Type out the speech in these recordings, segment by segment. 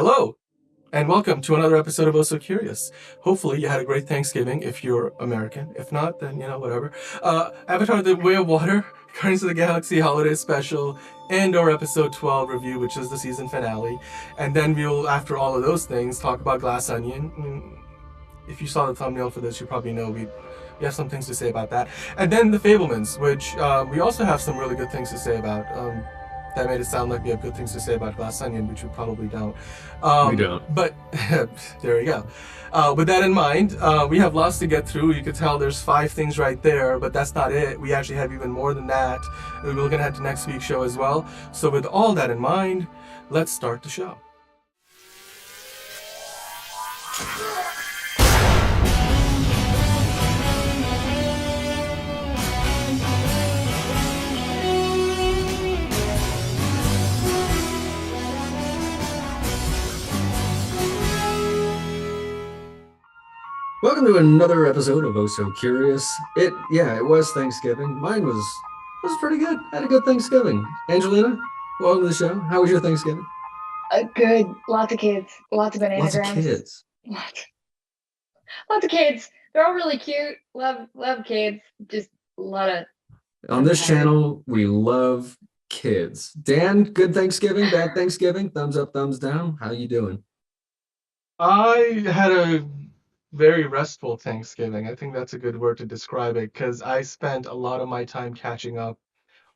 Hello, and welcome to another episode of Oh So Curious. Hopefully, you had a great Thanksgiving if you're American. If not, then, whatever. Avatar The Way of Water, Guardians of the Galaxy Holiday Special, and our episode 12 review, which is the season finale. And then we'll, after all of those things, talk about Glass Onion. If you saw the thumbnail for this, you probably know we have some things to say about that. And then The Fablemans, which we also have some really good things to say about. That made it sound like we have good things to say about Glass Onion, which we probably don't. We don't. But there you go. With that in mind, we have lots to get through. You could tell there's 5 things right there, but that's not it. We actually have even more than that. We're looking ahead to next week's show as well. So with all that in mind, let's start the show. Welcome to another episode of Oh So Curious. It was Thanksgiving. Mine was pretty good. Had a good Thanksgiving. Angelina, welcome to the show. How was your Thanksgiving? Good. Lots of kids. Lots of bananagrams. Lots of kids. Lots of kids. They're all really cute. Love kids. Just a lot of. On this channel, we love kids. Dan, good Thanksgiving, bad Thanksgiving, thumbs up, thumbs down. How you doing? I had a very restful Thanksgiving. I think that's a good word to describe it because I spent a lot of my time catching up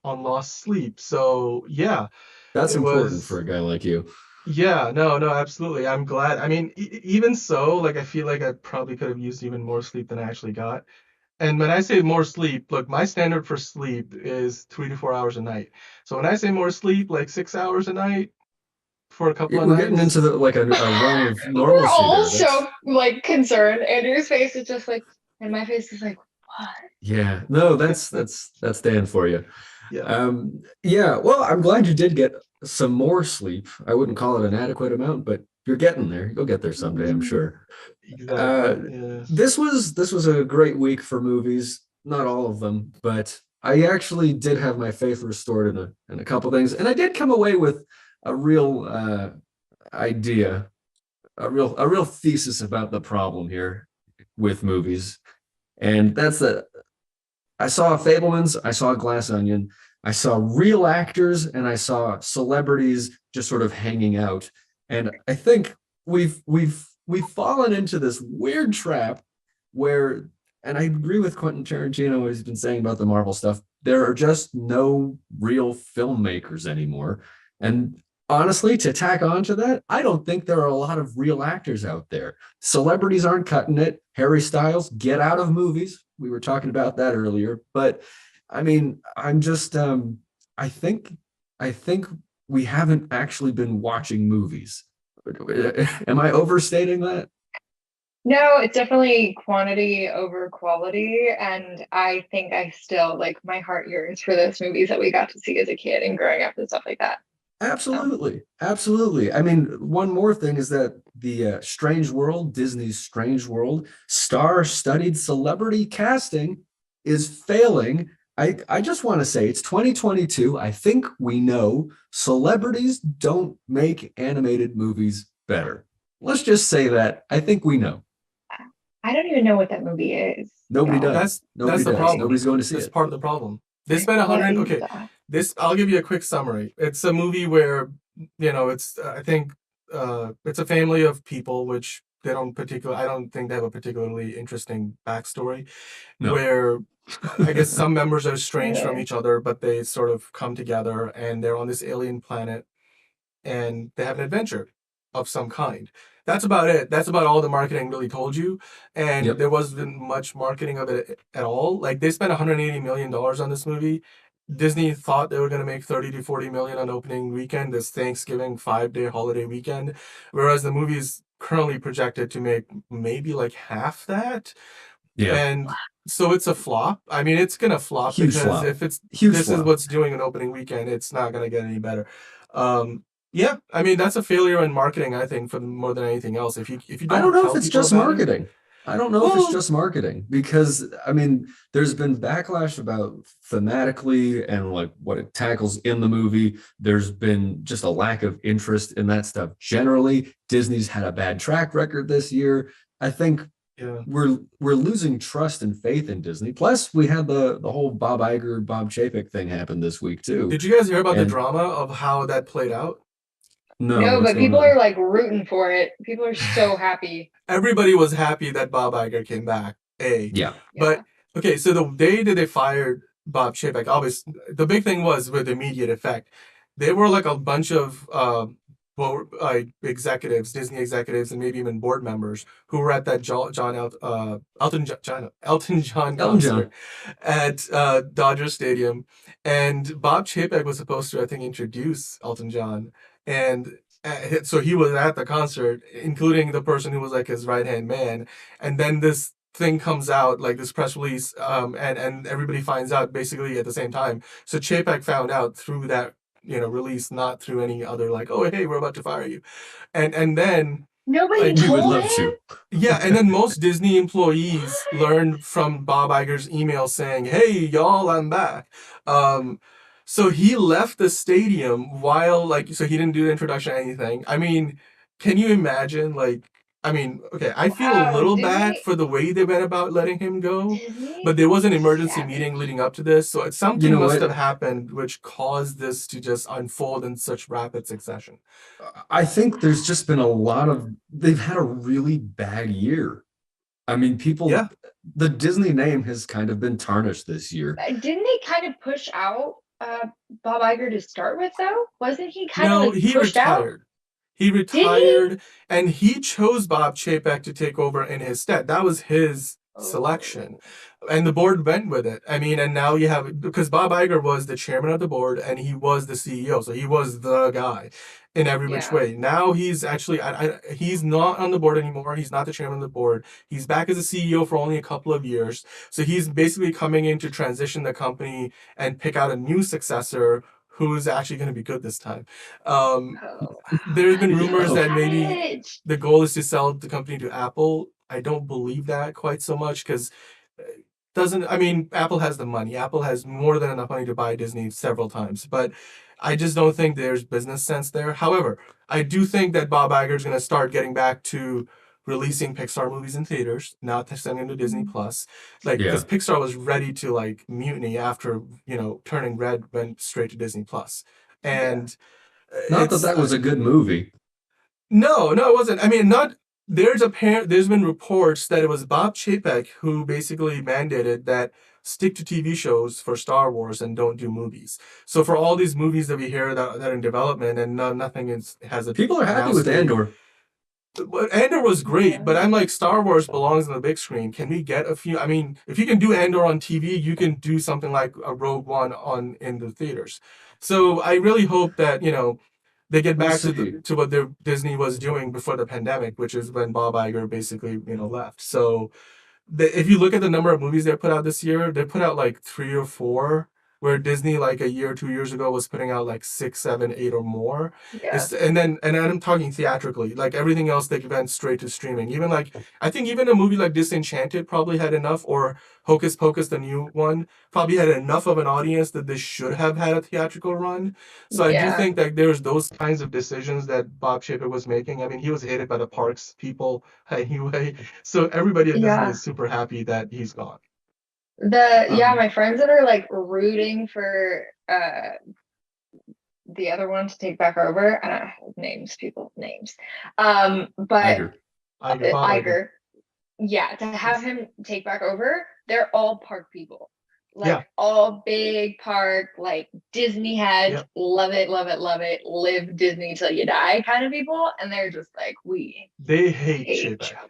on lost sleep. So yeah, That's important for a guy like you. Yeah, no, absolutely. I'm glad. I mean, even so, like I feel like I probably could have used even more sleep than I actually got. And when I say more sleep, look, my standard for sleep is 3 to 4 hours a night. So when I say more sleep, like 6 hours a night for a couple of We're nights. getting into a realm of normalcy. We're all there. so concerned. Andrew's face is just like, and my face is like, what? Yeah, no, that's Dan for you. Yeah. Well, I'm glad you did get some more sleep. I wouldn't call it an adequate amount, but you're getting there. You'll get there someday, I'm sure. Exactly. Yeah. This was a great week for movies. Not all of them, but I actually did have my faith restored in a couple things, and I did come away with a real idea, a real thesis about the problem here with movies, and that's that. I saw Fablemans, I saw Glass Onion, I saw real actors, and I saw celebrities just sort of hanging out. And I think we've fallen into this weird trap where, and I agree with Quentin Tarantino, what he's been saying about the Marvel stuff, there are just no real filmmakers anymore. And honestly, to tack on to that, I don't think there are a lot of real actors out there. Celebrities aren't cutting it. Harry Styles, get out of movies. We were talking about that earlier. But I mean, I'm just I think we haven't actually been watching movies. Am I overstating that? No, it's definitely quantity over quality. And I think I still, like, my heart yearns for those movies that we got to see as a kid and growing up and stuff like that. Absolutely. I mean, one more thing is that the Strange World, Disney's Strange World, star-studded celebrity casting is failing. I just want to say it's 2022. I think we know celebrities don't make animated movies better. Let's just say that. I think we know. I don't even know what that movie is. Nobody does. That's the problem. Nobody's going to see it. That's part of the problem. They spent 100. Okay, I'll give you a quick summary. It's a movie where it's I think it's a family of people which I don't think they have a particularly interesting backstory. No. Where I guess some members are estranged from each other, but they sort of come together and they're on this alien planet and they have an adventure of some kind. That's about it. That's about all the marketing really told you. And there wasn't much marketing of it at all. Like, they spent $180 million on this movie. Disney thought they were going to make 30 to 40 million on opening weekend, this Thanksgiving 5-day holiday weekend, whereas the movie is currently projected to make maybe like half that. Yeah. And so it's a flop. I mean, it's going to flop Huge because flop. if it's Huge this flop. is what's doing an opening weekend, it's not going to get any better. Yeah, I mean, that's a failure in marketing, I think, for more than anything else. If you don't I don't know tell if it's people just about marketing. I don't know if it's Well, just marketing because I mean, there's been backlash about thematically and like what it tackles in the movie. There's been just a lack of interest in that stuff generally. Disney's had a bad track record this year. I think yeah. we're losing trust and faith in Disney. Plus, we had the whole Bob Iger, Bob Chapek thing happen this week too. Did you guys hear about the And drama of how that played out? no, No, what's but going people are on? like rooting for it. People are so happy. Everybody was happy that Bob Iger came back. A, Yeah, but Yeah. okay, so the day that they fired Bob Chapek, obviously the big thing was with immediate effect. There were like a bunch of executives, Disney executives, and maybe even board members who were at that Elton John Elton John. concert at Dodger Stadium, and Bob Chapek was supposed to, I think, introduce Elton John, and so he was at the concert, including the person who was like his right hand man, and then this thing comes out, like this press release, and everybody finds out basically at the same time. So Chapek found out through that release, not through any other like, oh hey, we're about to fire you, and then Nobody like We would told love him? to. yeah, and then most Disney employees learned from Bob Iger's email saying, "Hey, y'all, I'm back." Um, so he left the stadium while so he didn't do the introduction or anything. I mean, can you imagine? Like, I mean, okay, I feel a Wow, little bad Disney, for the way they went about letting him go, but Disney there was an is emergency meeting savage. leading up to this, so You something know must what? have happened which caused this to just unfold in such rapid succession. I think there's just been a lot of, they've had a really bad year. I mean, people, Yeah. the Disney name has kind of been tarnished this year. Didn't they kind of push out Bob Iger to start with, though? Wasn't he kind of No, like he pushed out? retired. He Did he? retired and he chose Bob Chapek to take over in his stead. That was his selection. Oh, And the board went with it. I mean, and now you have, because Bob Iger was the chairman of the board and he was the CEO. So he was the guy in every which yeah. way. Now he's actually, he's not on the board anymore. He's not the chairman of the board. He's back as a CEO for only a couple of years. So he's basically coming in to transition the company and pick out a new successor who's actually going to be good this time. Um, Oh, there's been that's rumors so So that maybe savage. the goal is to sell the company to Apple. I don't believe that quite so much because doesn't I mean Apple has the money. Apple has more than enough money to buy Disney several times, but I just don't think there's business sense there. However, I do think that Bob Iger is going to start getting back to releasing Pixar movies in theaters, not to send them to Disney Plus, like because yeah, Pixar was ready to like mutiny after Turning Red went straight to Disney Plus, Yeah. and not that it's that was a good movie. no, no, it wasn't. I mean, not there's been reports that it was Bob Chapek who basically mandated that stick to TV shows for Star Wars and don't do movies. So for all these movies that we hear that are in development and nothing has People are happy with announced a Andor. Andor was great, but Yeah. I'm like Star Wars belongs on the big screen. Can we get a few? I mean, if you can do Andor on TV, you can do something like a Rogue One on in the theaters. So I really hope that they get We'll back to see. what their Disney was doing before the pandemic, which is when Bob Iger basically left. So if you look at the number of movies they put out this year, they put out like three or four, where Disney like a year or 2 years ago was putting out like six, seven, eight or more. Yeah. And then I'm talking theatrically, like everything else they went straight to streaming. Even like I think even a movie like Disenchanted probably had enough, or Hocus Pocus, the new one, probably had enough of an audience that this should have had a theatrical run. So I do Yeah. think that there's those kinds of decisions that Bob Chapek was making. I mean, he was hated by the parks people anyway. So everybody at Disney Yeah. is super happy that he's gone. Yeah, Um, my friends that are like rooting for the other one to take back over. And I names, people names. But Iger. Bob Iger. Iger, yeah, to have Yes. him take back over, they're all park people. Yeah. Like all big park, like Disney heads, Yep. love it, love it, love it, live Disney till you die kind of people. And they're just like, we They hate hate Chapek.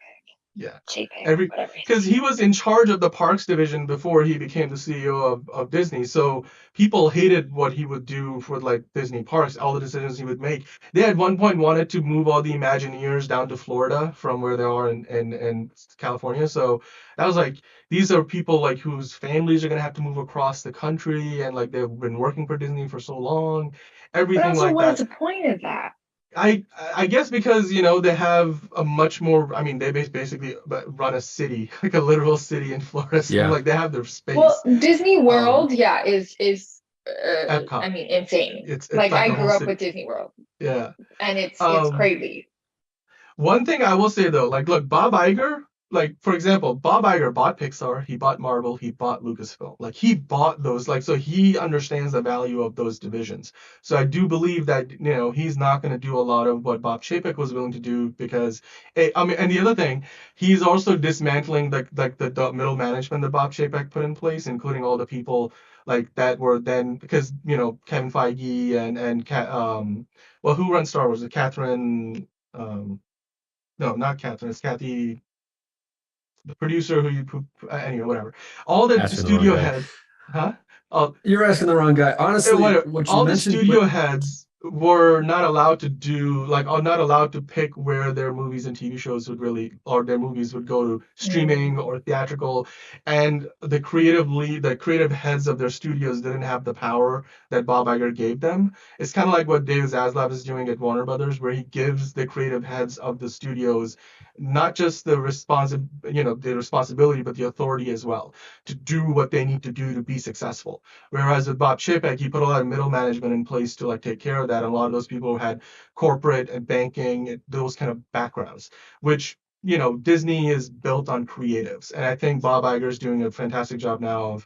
Yeah. Chapek, whatever his Because name he was in charge of the parks division before he became the CEO of Disney. So people hated what he would do for like Disney parks, all the decisions he would make. They at one point wanted to move all the Imagineers down to Florida from where they are in California. So that was like these are people like whose families are gonna have to move across the country and like they've been working for Disney for so long, But everything also, like what is that. the point of that? I guess because they have a much more. I mean, they basically run a city, like a literal city in Florida. So Yeah. like they have their Well, space. Disney Um, World, yeah, is I Epcot. mean, insane. It's Like like I the whole grew up city. with Disney World, Yeah. and it's Um, crazy. One thing I will say though, like, look, Bob Iger, like, for example, Bob Iger bought Pixar, he bought Marvel, he bought Lucasfilm. Like, he bought those, like, so he understands the value of those divisions. So I do believe that, he's not going to do a lot of what Bob Chapek was willing to do because, I mean, and the other thing, he's also dismantling the middle management that Bob Chapek put in place, including all the people like that were then because Kevin Feige and well, who runs Star Wars? Catherine. No, not Catherine. It's Kathy, the producer anyway, whatever. All the Asking the wrong studio guy. heads, huh? All, You're asking the wrong guy. Honestly, whatever. what you All the mentioned, but studio heads were not allowed to do like, are not allowed to pick where their movies and TV shows would really, or their movies would go to streaming or theatrical, and the creative heads of their studios didn't have the power that Bob Iger gave them. It's kind of like what Dave Zaslav is doing at Warner Brothers, where he gives the creative heads of the studios not just the responsibility, but the authority as well to do what they need to do to be successful. Whereas with Bob Chapek, he put a lot of middle management in place to like take care of that. And a lot of those people had corporate and banking, those kind of backgrounds, which Disney is built on creatives. And I think Bob Iger is doing a fantastic job now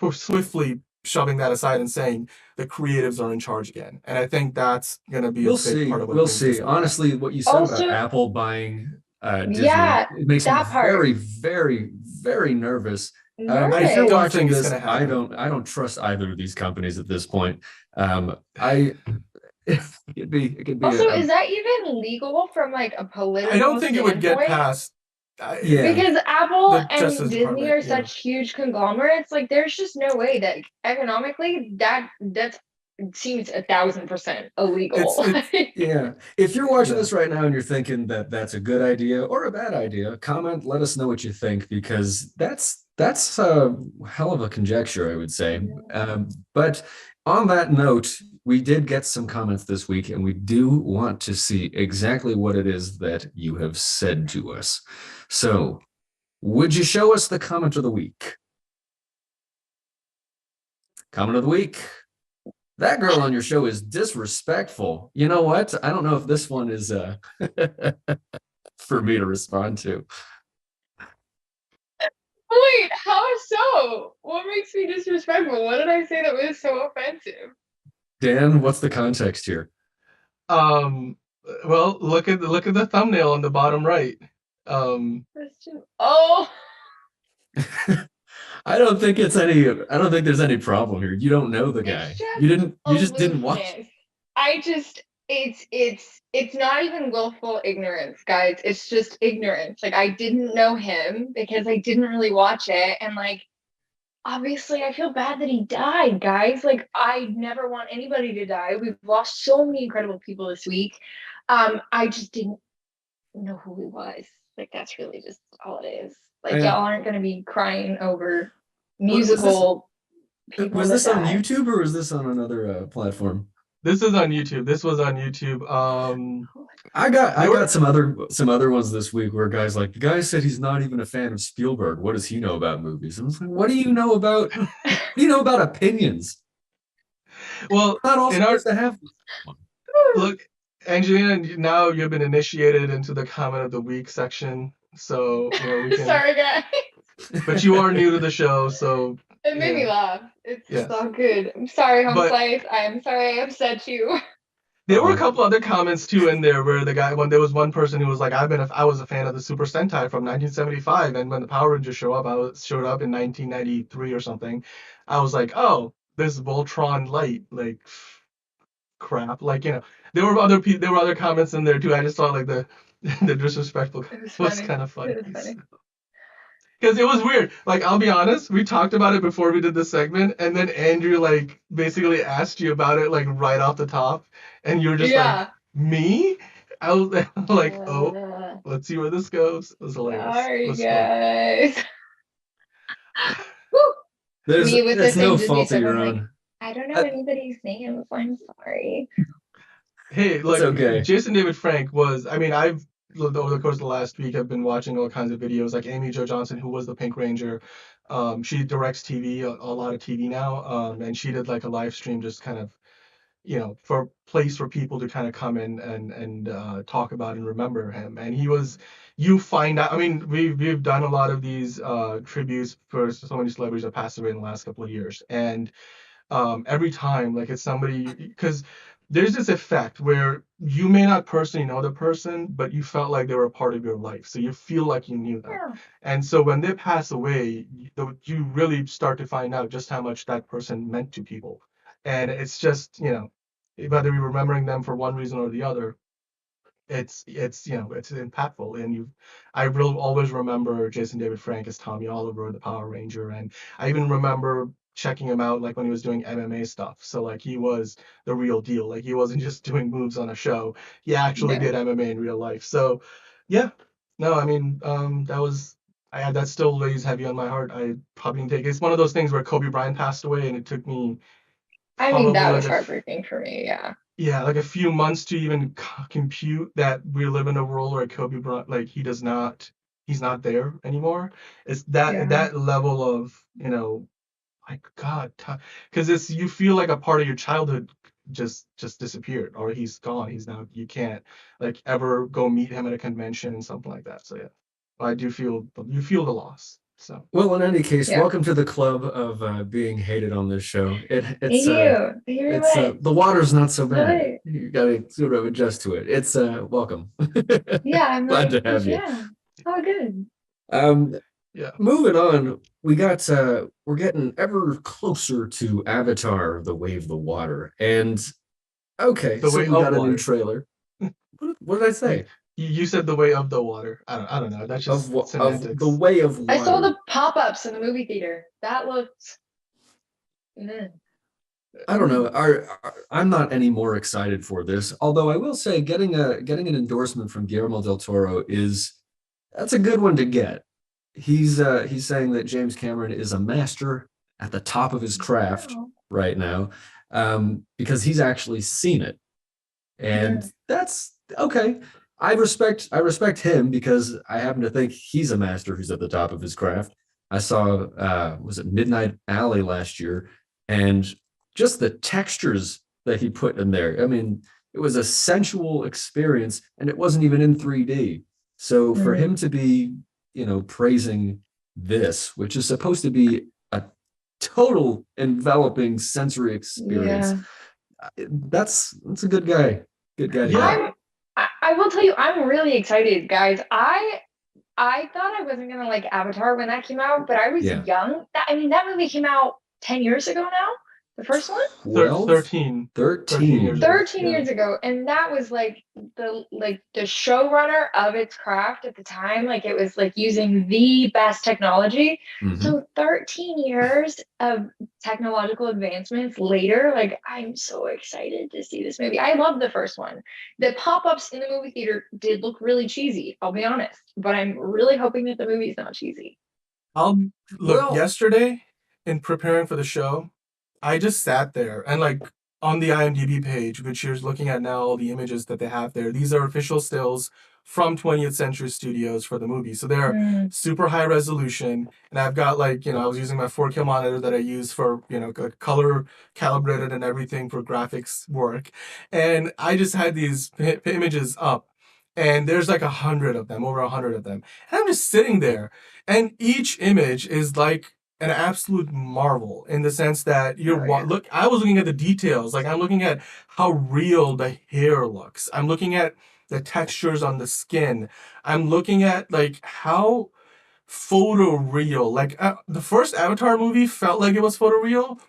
of swiftly shoving that aside and saying the creatives are in charge again. And I think that's going to be a we'll big see. part of what We'll brings see. Disney back. Honestly, what you said about Also, Apple buying Disney, yeah, it makes me that part very, very, very nervous. If I you're nervous. don't watching think it's going this, to I happen. don't trust either of these companies at this point. I it could be Also, is that even legal from like a I don't political think it would get standpoint? past yeah. Because Apple the and Justice Disney Department. are Yeah. such huge conglomerates, like there's just no way that economically that seems 1,000% It's illegal. it's Yeah. If you're watching yeah. this right now and you're thinking that that's a good idea or a bad idea, comment, let us know what you think because that's a hell of a conjecture, I would say. But on that note, we did get some comments this week, and we do want to see exactly what it is that you have said to us. So, would you show us the comment of the week? Comment of the week. That girl on your show is disrespectful. You know what? I don't know if this one is for me to respond to. Wait, how so? What makes me disrespectful? What did I say that was so offensive? Dan, what's the context here? Um. Well, look at the thumbnail on the bottom right. Um. Oh, I don't think there's any problem here. You don't know the it's guy. just You just didn't watch. aloofness. I just it's not even willful ignorance, guys. It's just ignorance. Like I didn't know him because I didn't really watch it, and like obviously I feel bad that he died, guys. Like I never want anybody to die. We've lost so many incredible people this week. I just didn't know who he was. Like that's really just all it is. Like Uh, y'all aren't gonna be crying over was this musical people was that this on die. YouTube or was this on another platform? This is on YouTube. This was on YouTube. I There got were some other ones this week where guys like the guy said he's not even a fan of Spielberg. What does he know about movies? I'm like, what do you know about opinions? well We're not all in our supposed to have look, Angelina. Now you've been initiated into the comment of the week section, so we can. Sorry, guys. But you are new to the show, so It made me laugh. It's yes. all good. I'm sorry, Home But Slice. I'm sorry I upset you. there were a Oh, couple other comments too in there where the guy, when there was one person who was like, I was a fan of the Super Sentai from 1975, and when the Power Rangers showed up in 1993 or something, I was like, oh, this Voltron light, like crap, like there were other comments in there too. I just thought like the the disrespectful It was was funny. kind of funny. It was funny. Because it was weird. Like, I'll be honest, we talked about it before we did the segment, and then Andrew, like, basically asked you about it, like, right off the top, and you were just like, Yeah. me? I was like, oh, Uh, let's see where this goes. It was hilarious. It sorry, was fun. guys. Woo! there's Me with the it's no same Disney fault of stuff. I'm your like, own. I don't know I, anybody's names. I'm sorry. Hey, It's like okay. Jason David Frank was. I mean, I've over the course of the last week, I've been watching all kinds of videos. Like Amy Jo Johnson, who was the Pink Ranger, she directs TV, a lot of TV now, and she did like a live stream, just kind of, for a place for people to kind of come in and talk about and remember him. And he was, you find out. I mean, we've done a lot of these tributes for so many celebrities that passed away in the last couple of years, and every time like it's somebody, because there's this effect where you may not personally know the person, but you felt like they were a part of your life, so you feel like you knew them. Yeah. And so when they pass away, you really start to find out just how much that person meant to people. And it's just, whether you're remembering them for one reason or the other, it's impactful. And I will always remember Jason David Frank as Tommy Oliver, the Power Ranger. And I even remember checking him out like when he was doing MMA stuff. So like he was the real deal. Like he wasn't just doing moves on a show. He actually Yeah. did MMA in real life. So yeah. No, I mean, that still weighs heavy on my heart. I probably didn't take it. It's one of those things where Kobe Bryant passed away and it took me I mean, probably that like was heartbreaking for me. Yeah. like a few months to even compute that we live in a world where Kobe Bryant, like he's not there anymore. It's Yeah. that level of, like God, because it's, you feel like a part of your childhood just disappeared, or he's gone. He's now, you can't like ever go meet him at a convention and something like that. So yeah, I do feel, you feel the loss. So Well, in any case, Yeah. welcome to the club of being hated on this show. Thank you. Thank you very much. The water's not so bad. Really? You gotta sort of adjust to it. It's welcome. Yeah, I'm Glad like, to have you. yeah. Oh, good. Um, yeah, moving on, we're getting ever closer to Avatar: The Way of the Water, and okay, the so way we of got a new water. trailer. What did I say? You said the way of the water. I don't know. That's just Of the semantics. way of I saw water. the pop-ups in the movie theater. That looked. Mm. I don't know. I'm not any more excited for this. Although I will say, getting an endorsement from Guillermo del Toro that's a good one to get. He's saying that James Cameron is a master at the top of his craft Wow. right now, because he's actually seen it, and Yeah. that's okay. I respect him because I happen to think he's a master who's at the top of his craft. I saw was it Midnight Alley last year, and just the textures that he put in there. I mean, it was a sensual experience, and it wasn't even in 3D. So for him Mm. to be, praising this, which is supposed to be a total enveloping sensory experience, Yeah. that's a good guy. Good guy to Yeah, get. I will tell you, I'm really excited, guys. I thought I wasn't gonna like Avatar when that came out, but I was Yeah. young. I mean, that movie came out 10 years ago now, the first one. 12, 13 years 13. ago. 13 Yeah. years ago, and that was like the showrunner of its craft at the time. Like it was like using the best technology. Mhm. So 13 years of technological advancements later, like I'm so excited to see this movie. I love the first one. The pop-ups in the movie theater did look really cheesy, I'll be honest, but I'm really hoping that the movie's not cheesy. I'll look, Well, yesterday in preparing for the show, I just sat there and like on the IMDb page, which you're looking at now, all the images that they have there, these are official stills from 20th Century Studios for the movie. So they're Mm. super high resolution. And I've got like, I was using my 4K monitor that I use for, color calibrated and everything for graphics work. And I just had these images up. And there's like 100 of them, over 100 of them. And I'm just sitting there. And each image is like an absolute marvel in the sense that Oh yeah. look, I was looking at the details. Like I'm looking at how real the hair looks. I'm looking at the textures on the skin. I'm looking at like how photoreal. Like the first Avatar movie felt like it was photoreal.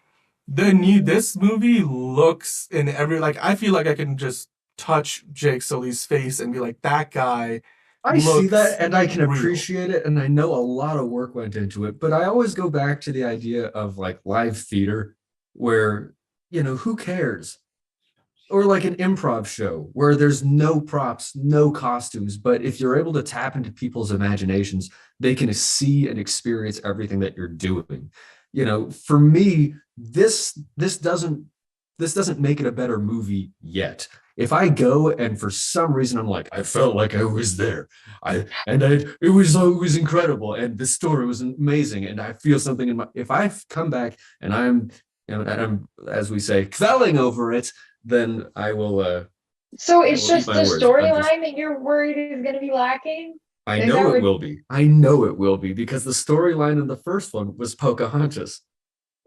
This movie looks in every, like I feel like I can just touch Jake Sully's face and be like, that guy I see looks that and I can real. appreciate it. And I know a lot of work went into it, but I always go back to the idea of like live theater where, who cares? Or like an improv show where there's no props, no costumes, but if you're able to tap into people's imaginations, they can see and experience everything that you're doing. For me, this doesn't make it a better movie yet. If I go and for some reason I'm like, I felt like I was there, it was incredible, and the story was amazing, and I feel something in my. If I come back and I'm as we say, quelling over it, then I will. So I it's will eat just my the words. storyline that you're worried is going to be lacking? I Is that know it what? will be. I know it will be because the storyline in the first one was Pocahontas.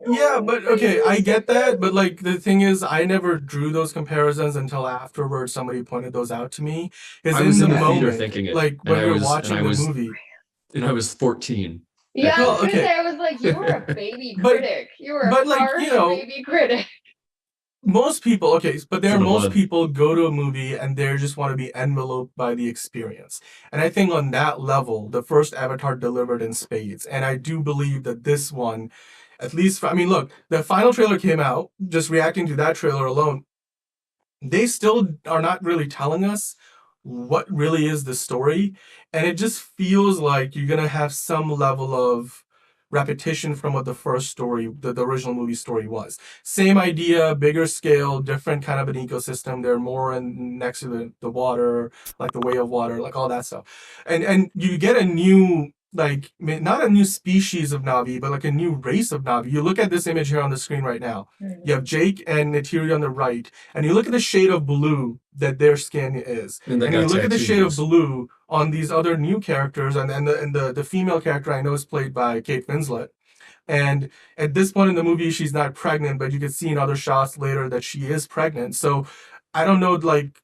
Yeah, but okay, I it's get that, different. but like the thing is, I never drew those comparisons until afterwards somebody pointed those out to me. Because I in was the in the Yeah. theater moment, thinking it, like and when we were watching the movie, I was 14 Yeah, at I the was well, going to okay, say, I was like, you were a baby but critic. You were a but like harsh baby critic. most people, okay, but there for are the most blood. people go to a movie and they just want to be enveloped by the experience. And I think on that level, the first Avatar delivered in spades. And I do believe that this one, at least, I mean, look, the final trailer came out, just reacting to that trailer alone, they still are not really telling us what really is the story. And it just feels like you're going to have some level of repetition from what the first story, the original movie story was. Same idea, bigger scale, different kind of an ecosystem. They're more in next to the water, like the way of water, like all that stuff. And you get a new like not a new species of Navi, but like a new race of Navi. You look at this image here on the screen right now. You have Jake and Neytiri on the right, and you look at the shade of blue that their skin is, And they and you got look at the shade of tattoos. blue on these other new characters, and the female character I know is played by Kate Winslet. And at this point in the movie, she's not pregnant, but you can see in other shots later that she is pregnant. So I don't know, like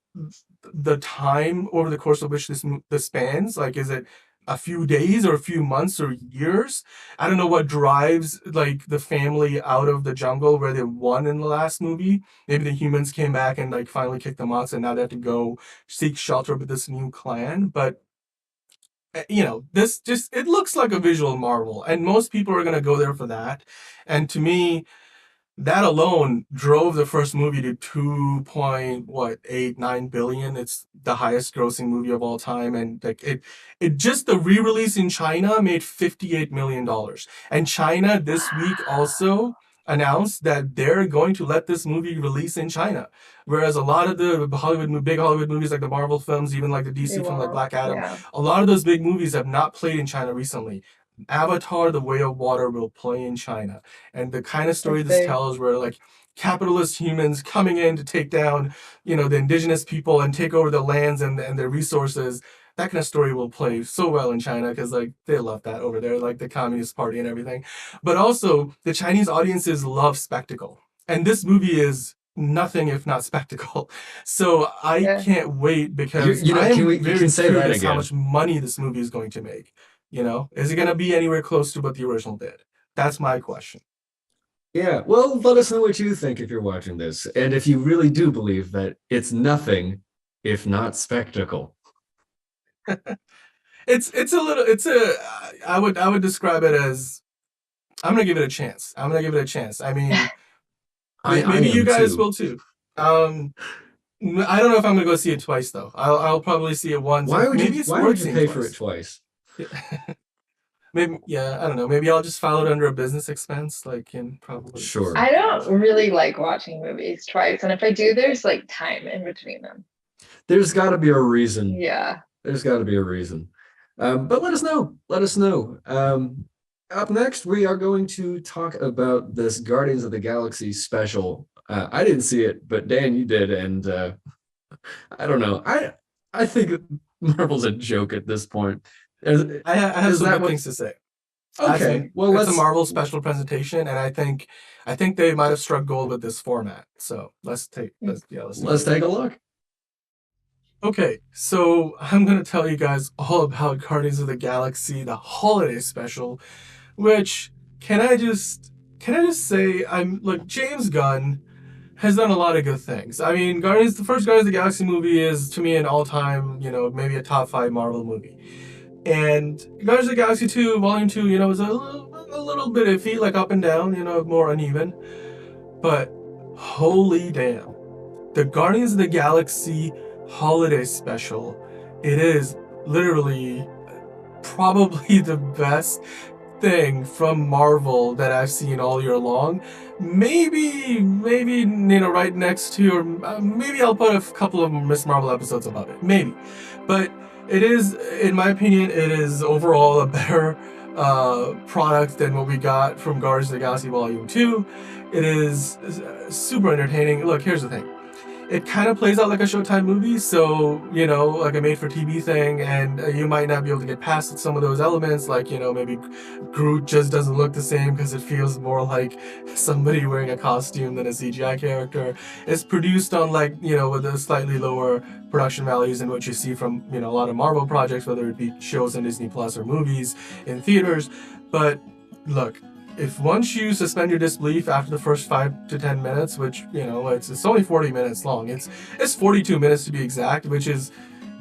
the time over the course of which this spans. Like, is it a few days or a few months or years? I don't know what drives like the family out of the jungle where they won in the last movie. Maybe the humans came back and like finally kicked them out, so now they have to go seek shelter with this new clan. But this just it looks like a visual marvel, and most people are gonna go there for that. And to me, that alone drove the first movie to 2.89 billion. It's the highest grossing movie of all time, and like it just the re-release in China made $58 million. And China this week also announced that they're going to let this movie release in China, whereas a lot of the big Hollywood movies like the Marvel films, even like the They DC film like won't. Black Adam, Yeah. a lot of those big movies have not played in China recently. Avatar: The Way of Water will play in China. And the kind of story It's this big. tells where like capitalist humans coming in to take down, the indigenous people and take over the lands and their resources. That kind of story will play so well in China because like they love that over there, like the Communist Party and everything. But also the Chinese audiences love spectacle. And this movie is nothing if not spectacle. So I Yeah. can't wait because I Can am you can very say that curious how again? much money this movie is going to make. Is it going to be anywhere close to what the original did? That's my question. Yeah, well, let us know what you think if you're watching this, and if you really do believe that it's nothing if not spectacle. It's a little it's a I would describe it as I'm gonna give it a chance. I'm gonna give it a chance. I mean, I maybe you am guys too. will too. Um, I don't know if I'm gonna go see it twice though. I'll probably see it once. If maybe it's Why would worth you seeing pay for it twice. twice? Maybe yeah. I don't know. Maybe I'll just file it under a business expense, like in probably. Sure. I don't really like watching movies twice. And if I do, there's like time in between them. There's got to be a reason. Yeah. There's got to be a reason. But let us know. Let us know. Up next, we are going to talk about this Guardians of the Galaxy special. I didn't see it, but Dan, you did, and I don't know. I think Marvel's a joke at this point. I have Is some that good what? things to say. Okay. Well, It's a let's. Marvel special presentation, and I think they might have struck gold with this format. So let's take a Let's look. take a look. Okay, so I'm gonna tell you guys all about Guardians of the Galaxy, the holiday special, which can I just say I'm like James Gunn has done a lot of good things. I mean, the first Guardians of the Galaxy movie is to me an all-time, maybe a top 5 Marvel movie. And Guardians of the Galaxy 2, Volume 2, is a little bit iffy, like up and down, more uneven. But holy damn. The Guardians of the Galaxy holiday special, it is literally probably the best thing from Marvel that I've seen all year long. Maybe right next to, or maybe I'll put a couple of Miss Marvel episodes above it. Maybe, but it is, in my opinion, it is overall a better product than what we got from Guardians of the Galaxy Volume 2. It is super entertaining. Look, here's the thing. It kind of plays out like a Showtime movie, so, like a made-for-TV thing, and you might not be able to get past some of those elements, like, maybe Groot just doesn't look the same because it feels more like somebody wearing a costume than a CGI character. It's produced on, with a slightly lower production values than what you see from, a lot of Marvel projects, whether it be shows on Disney Plus or movies in theaters. But, look, if once you suspend your disbelief after the first 5 to 10 minutes, which, it's only 40 minutes long. It's 42 minutes to be exact, which is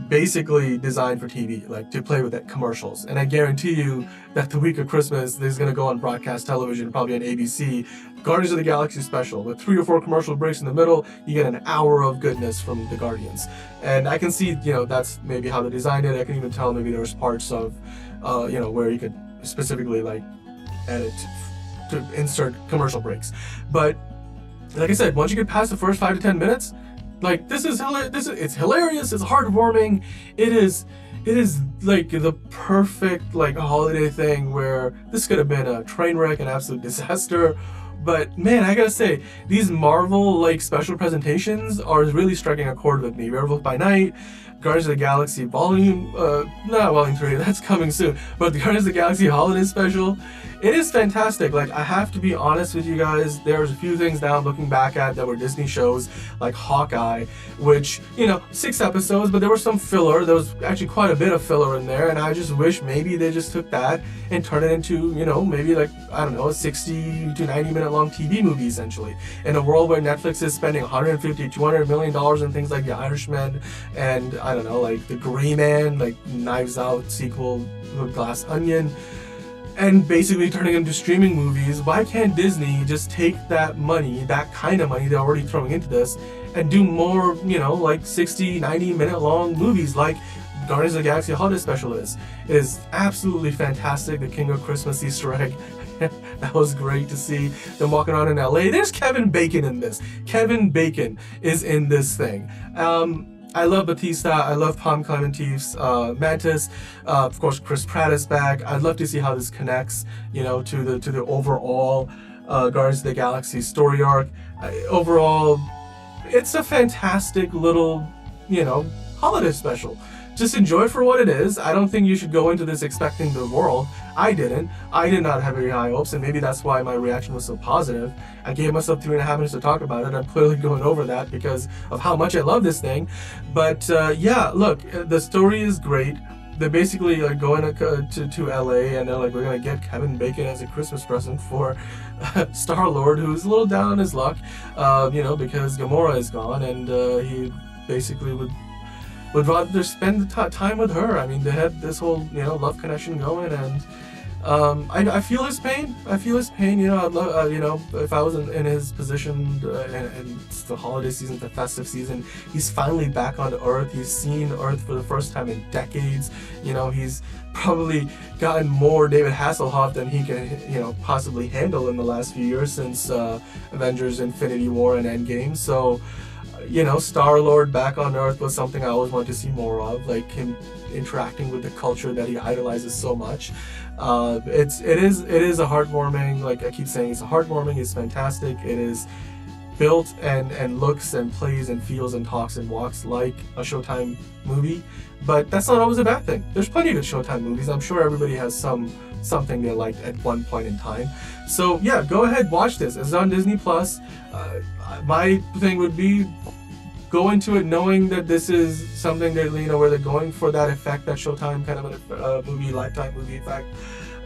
basically designed for TV, to play with commercials. And I guarantee you that the week of Christmas, there's going to go on broadcast television, probably on ABC, Guardians of the Galaxy special. With 3 or 4 commercial breaks in the middle, you get an hour of goodness from the Guardians. And I can see, that's maybe how they designed it. I can even tell maybe there was parts of, where you could specifically, edit to insert commercial breaks. But like I said, once you get past the first 5 to 10 minutes, it's hilarious, it's heartwarming. It is the perfect holiday thing where this could have been a train wreck, an absolute disaster. But man, I gotta say, these Marvel special presentations are really striking a chord with me. Werewolf by Night, Guardians of the Galaxy not Volume 3, that's coming soon, but the Guardians of the Galaxy Holiday Special, it is fantastic. I have to be honest with you guys, there's a few things now I'm looking back at that were Disney shows, like Hawkeye, which, 6 episodes, but there was some filler. There was actually quite a bit of filler in there, and I just wish maybe they just took that and turned it into, maybe a 60 to 90 minute long TV movie, essentially. In a world where Netflix is spending $150-200 million on things like The Irishman and, The Gray Man, Knives Out sequel, Glass Onion, and basically turning into streaming movies. Why can't Disney just take that money, that kind of money they're already throwing into this, and do more, 60, 90 minute long movies like Guardians of the Galaxy Holiday Special is? It is absolutely fantastic. The King of Christmas Easter egg. That was great to see them walking around in LA. There's Kevin Bacon in this. Kevin Bacon is in this thing. I love Batista. I love Palm Clementief's Mantis. Of course, Chris Pratt is back. I'd love to see how this connects, to the overall Guardians of the Galaxy story arc. Overall, it's a fantastic little, holiday special. Just enjoy it for what it is. I don't think you should go into this expecting the world. I didn't. I did not have very high hopes, and maybe that's why my reaction was so positive. I gave myself 3.5 minutes to talk about it. I'm clearly going over that because of how much I love this thing. But look, the story is great. They're basically going to LA, and they're we're gonna get Kevin Bacon as a Christmas present for Star-Lord, who's a little down on his luck, because Gamora is gone, and he basically would rather spend time with her. I mean, they had this whole, love connection going, and I feel his pain. I'd love, if I was in his position, and it's the holiday season, the festive season, he's finally back on Earth. He's seen Earth for the first time in decades. He's probably gotten more David Hasselhoff than he can, possibly handle in the last few years since Avengers Infinity War and Endgame. So, Star-Lord back on Earth was something I always wanted to see more of, him interacting with the culture that he idolizes so much. It is a heartwarming, I keep saying, it's heartwarming, it's fantastic. It is built and looks and plays and feels and talks and walks like a Showtime movie, but that's not always a bad thing. There's plenty of good Showtime movies. I'm sure everybody has something they liked at one point in time. So yeah, go ahead, watch this. It's on Disney Plus. My thing would be, go into it knowing that this is something that, where they're going for that effect, that Showtime kind of a movie, lifetime movie effect.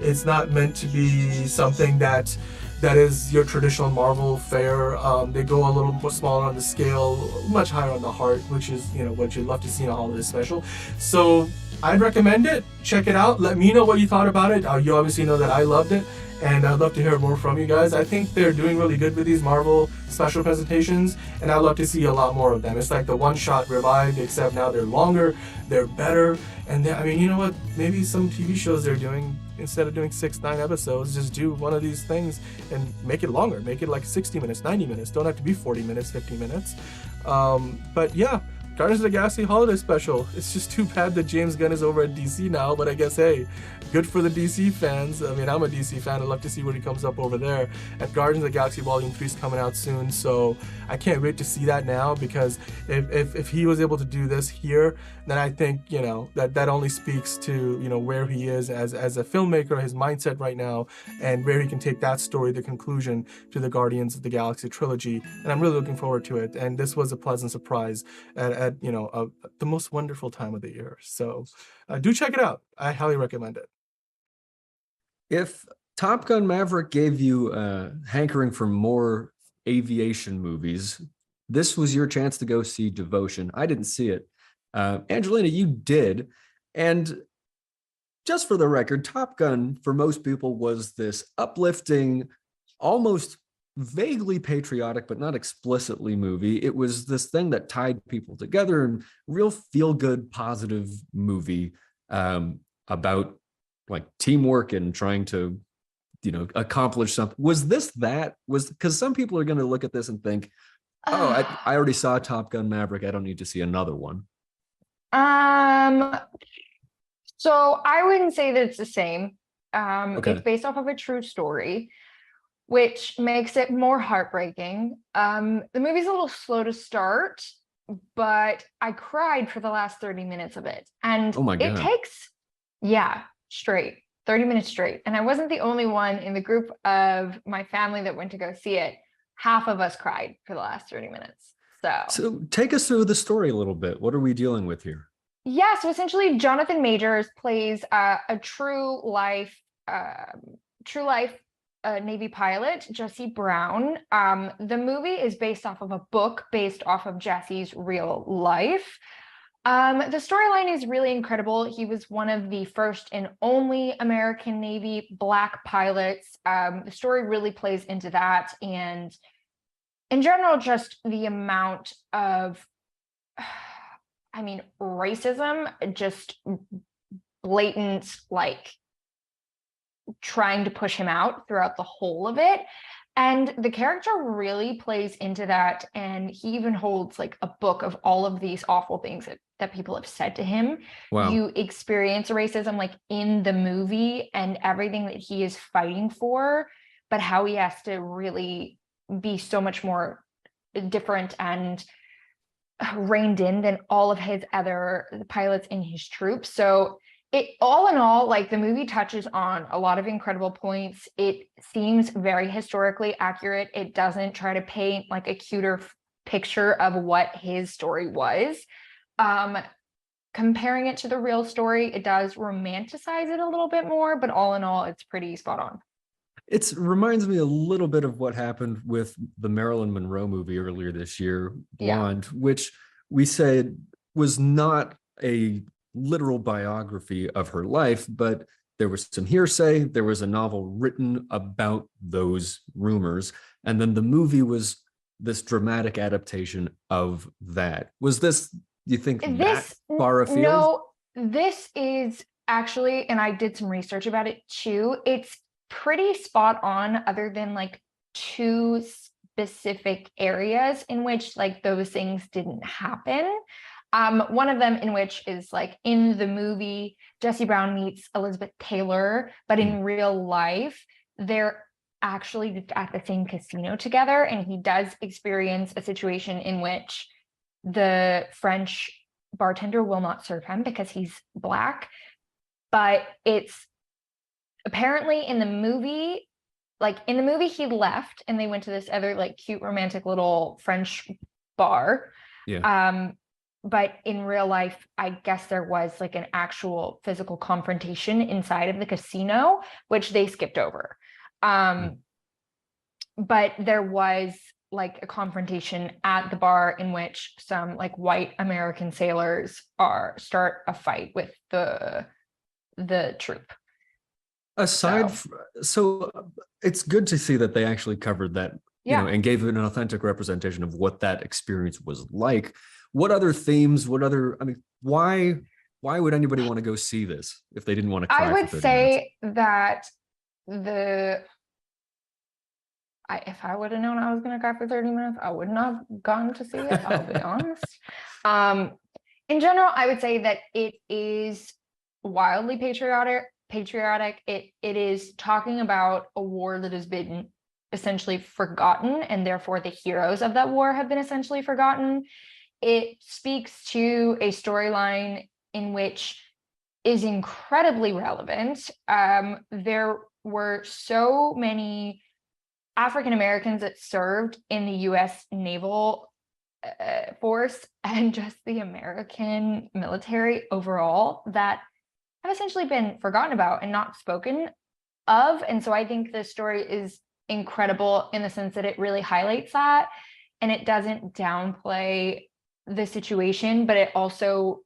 It's not meant to be something that is your traditional Marvel fare. They go a little more smaller on the scale, much higher on the heart, which is, what you'd love to see in a holiday special. So I'd recommend it. Check it out. Let me know what you thought about it. You obviously know that I loved it, and I'd love to hear more from you guys. I think they're doing really good with these Marvel special presentations, and I'd love to see a lot more of them. It's like the one-shot revived, except now they're longer, they're better, and you know what? Maybe some TV shows they're doing instead of doing 6-9 episodes, just do one of these things and make it longer. Make it like 60 minutes, 90 minutes. Don't have to be 40 minutes, 50 minutes. But yeah, Guardians of the Galaxy Holiday Special. It's just too bad that James Gunn is over at DC now, but I guess, hey, good for the DC fans. I mean, I'm a DC fan. I'd love to see what he comes up over there. And Guardians of the Galaxy Volume 3 is coming out soon, so I can't wait to see that now, because if he was able to do this here, then I think, you know, that only speaks to, you know, where he is as a filmmaker, his mindset right now, and where he can take that story, the conclusion to the Guardians of the Galaxy trilogy. And I'm really looking forward to it. And this was a pleasant surprise at you know, the most wonderful time of the year. So do check it out. I highly recommend it. If Top Gun Maverick gave you a hankering for more aviation movies, this was your chance to go see Devotion. I didn't see it. Angelina, you did. And just for the record, Top Gun, for most people, was this uplifting, almost vaguely patriotic, but not explicitly movie. It was this thing that tied people together, and real feel-good, positive movie about like teamwork and trying to, you know, accomplish something. Was this that? Was, because some people are going to look at this and think, oh, I already saw Top Gun Maverick, I don't need to see another one. So I wouldn't say that it's the same. Okay. It's based off of a true story, which makes it more heartbreaking. The movie's a little slow to start, but I cried for the last 30 minutes of it. And Oh my God. it takes, yeah, straight, 30 minutes straight. And I wasn't the only one in the group of my family that went to go see it. Half of us cried for the last 30 minutes. So take us through the story a little bit. What are we dealing with here? Yeah, so essentially Jonathan Majors plays a true life Navy pilot, Jesse Brown. The movie is based off of a book based off of Jesse's real life. The storyline is really incredible. He was one of the first and only American Navy Black pilots. The story really plays into that. And in general, just the amount of, I mean, racism, just blatant, like, trying to push him out throughout the whole of it. And the character really plays into that. And he even holds like a book of all of these awful things that people have said to him. Wow. You experience racism like in the movie and everything that he is fighting for, but how he has to really be so much more different and reined in than all of his other pilots in his troop. So it, all in all, like, the movie touches on a lot of incredible points. It seems very historically accurate. It doesn't try to paint like a cuter picture of what his story was. Comparing it to the real story, it does romanticize it a little bit more, but all in all, it's pretty spot on. It reminds me a little bit of what happened with the Marilyn Monroe movie earlier this year, Blonde, which we said was not a literal biography of her life, but there was some hearsay. There was a novel written about those rumors. And then the movie was this dramatic adaptation of that. Was this, do you think, that far afield? No, this is actually, and I did some research about it too, it's pretty spot on, other than like two specific areas in which like those things didn't happen. One of them in which is like in the movie, Jesse Brown meets Elizabeth Taylor, but in real life, they're actually at the same casino together. And he does experience a situation in which the French bartender will not serve him because he's Black. But it's apparently in the movie, he left and they went to this other like cute romantic little French bar. Yeah. But in real life, I guess there was like an actual physical confrontation inside of the casino, which they skipped over. But there was like a confrontation at the bar in which some like white American sailors start a fight with the troop. So it's good to see that they actually covered that, you know, and gave it an authentic representation of what that experience was like. What other themes, I mean, why why would anybody want to go see this if they didn't want to I cry would for 30 minutes? say that if I would have known I was going to cry for 30 minutes, I wouldn't have gone to see it. I'll be honest. In general, I would say that it is wildly patriotic. It is talking about a war that has been essentially forgotten, and therefore the heroes of that war have been essentially forgotten. It speaks to a storyline in which is incredibly relevant. There were so many African Americans that served in the US naval force and just the American military overall that have essentially been forgotten about and not spoken of. And so I think this story is incredible in the sense that it really highlights that, and it doesn't downplay the situation, but it also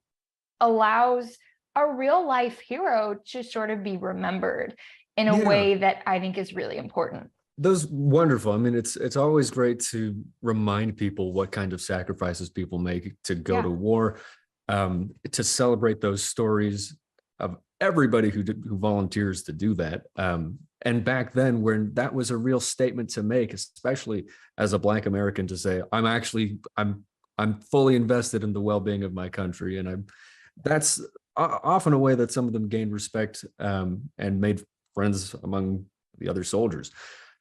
allows a real life hero to sort of be remembered in a way that I think is really important. Those wonderful. I mean, it's always great to remind people what kind of sacrifices people make to go to war, to celebrate those stories of everybody who volunteers to do that. And back then, when that was a real statement to make, especially as a Black American, to say, I'm fully invested in the well-being of my country, and that's often a way that some of them gained respect and made friends among the other soldiers.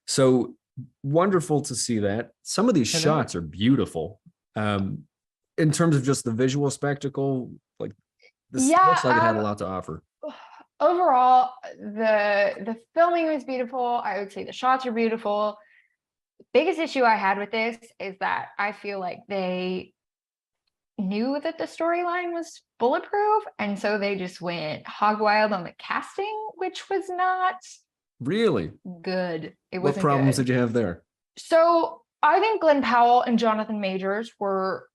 So wonderful to see that. Some of these shots are beautiful. In terms of just the visual spectacle, like this looks like it had a lot to offer. Overall, the filming was beautiful. I would say the shots are beautiful. Biggest issue I had with this is that I feel like they knew that the storyline was bulletproof, and so they just went hog wild on the casting, which was not really good. What problems did you have there? So I think Glenn Powell and Jonathan Majors were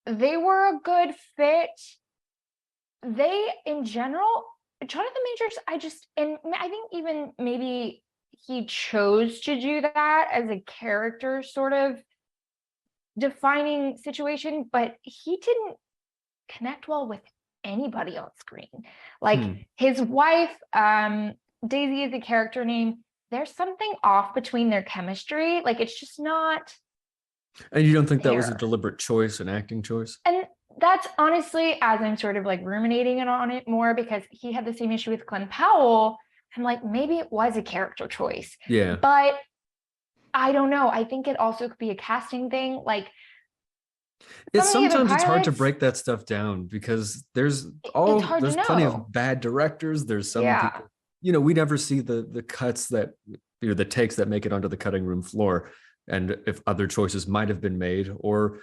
a good fit. They, in general, Jonathan Majors, I think even maybe he chose to do that as a character sort of defining situation, but he didn't connect well with anybody on screen. Like his wife, Daisy is a character name. There's something off between their chemistry. Like it's just not. And you don't think that was a deliberate choice, an acting choice? And that's honestly, as I'm sort of like ruminating on it more, because he had the same issue with Glenn Powell. I'm like, maybe it was a character choice. Yeah. But I don't know. I think it also could be a casting thing. Like sometimes it's hard to break that stuff down because there's plenty of bad directors. There's some people, we never see the cuts that, the takes that make it onto the cutting room floor. And if other choices might have been made, or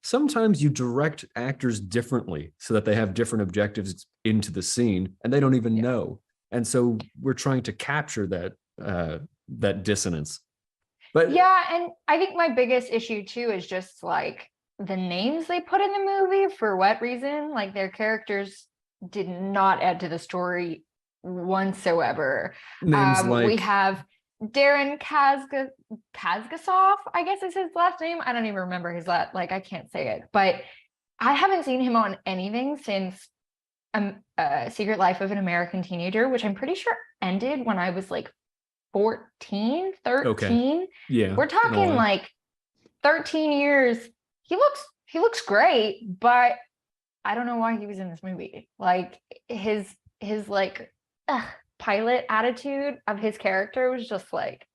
sometimes you direct actors differently so that they have different objectives into the scene and they don't even know. And so we're trying to capture that dissonance. But and I think my biggest issue too is just like the names they put in the movie. For what reason? Like their characters did not add to the story whatsoever. Names like we have Darren Kazgasov, I guess is his last name. I don't even remember his last, I can't say it, but I haven't seen him on anything since Secret Life of an American Teenager, which I'm pretty sure ended when I was like 14, 13. Okay. Yeah. We're talking like 13 years. He looks great, but I don't know why he was in this movie. Like his like pilot attitude of his character was just like,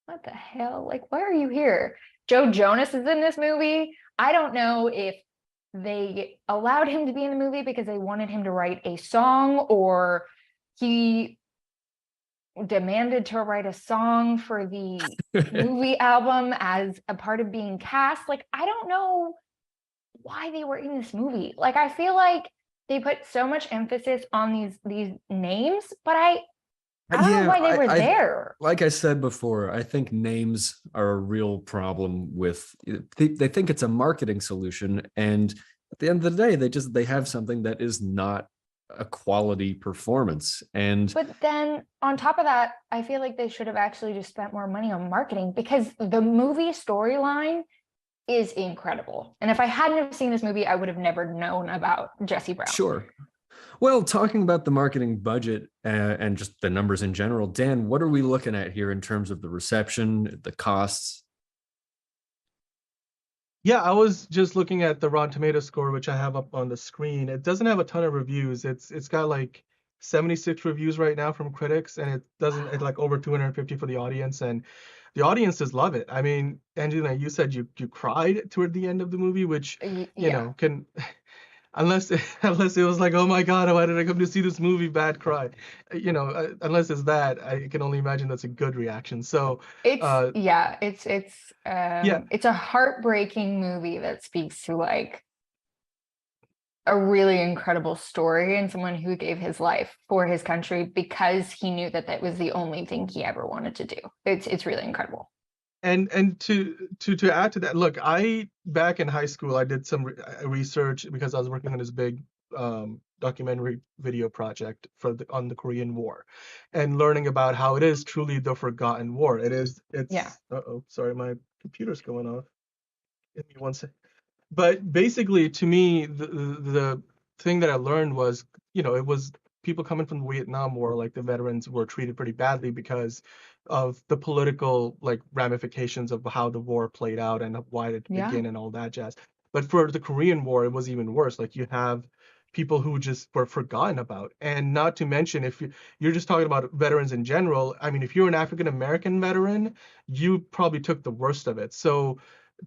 what the hell? Like, why are you here? Joe Jonas is in this movie. I don't know if they allowed him to be in the movie because they wanted him to write a song, or he demanded to write a song for the movie album as a part of being cast. Like, I don't know why they were in this movie. Like, I feel like they put so much emphasis on these names, but I don't know why they were there. Like I said before, I think names are a real problem with, they think it's a marketing solution. And at the end of the day, they have something that is not a quality performance. But then on top of that, I feel like they should have actually just spent more money on marketing, because the movie storyline is incredible. And if I hadn't have seen this movie, I would have never known about Jesse Brown. Sure. Well, talking about the marketing budget and just the numbers in general, Dan, what are we looking at here in terms of the reception, the costs? Yeah, I was just looking at the Rotten Tomato score, which I have up on the screen. It doesn't have a ton of reviews. It's got like 76 reviews right now from critics, and it's like over 250 for the audience, and the audiences love it. I mean, Angelina, you said you cried toward the end of the movie, which Yeah. can unless unless it was like, oh my God, why did I come to see this movie? Bad cry. Unless it's that, I can only imagine that's a good reaction. So It's uh, yeah, yeah, it's a heartbreaking movie that speaks to like a really incredible story and someone who gave his life for his country because he knew that that was the only thing he ever wanted to do. It's really incredible. and to add to that, look, I back in high school I did some research because I was working on this big documentary video project on the Korean War, and learning about how it is truly the forgotten war. It's Yeah. uh-oh, sorry, my computer's going off. Give me one sec. But basically, to me, the thing that I learned was, it was people coming from the Vietnam War, like the veterans were treated pretty badly because of the political like ramifications of how the war played out and why it Yeah. began and all that jazz. But for the Korean War, it was even worse. Like you have people who just were forgotten about, and not to mention if you're just talking about veterans in general. I mean, if you're an African American veteran, you probably took the worst of it. So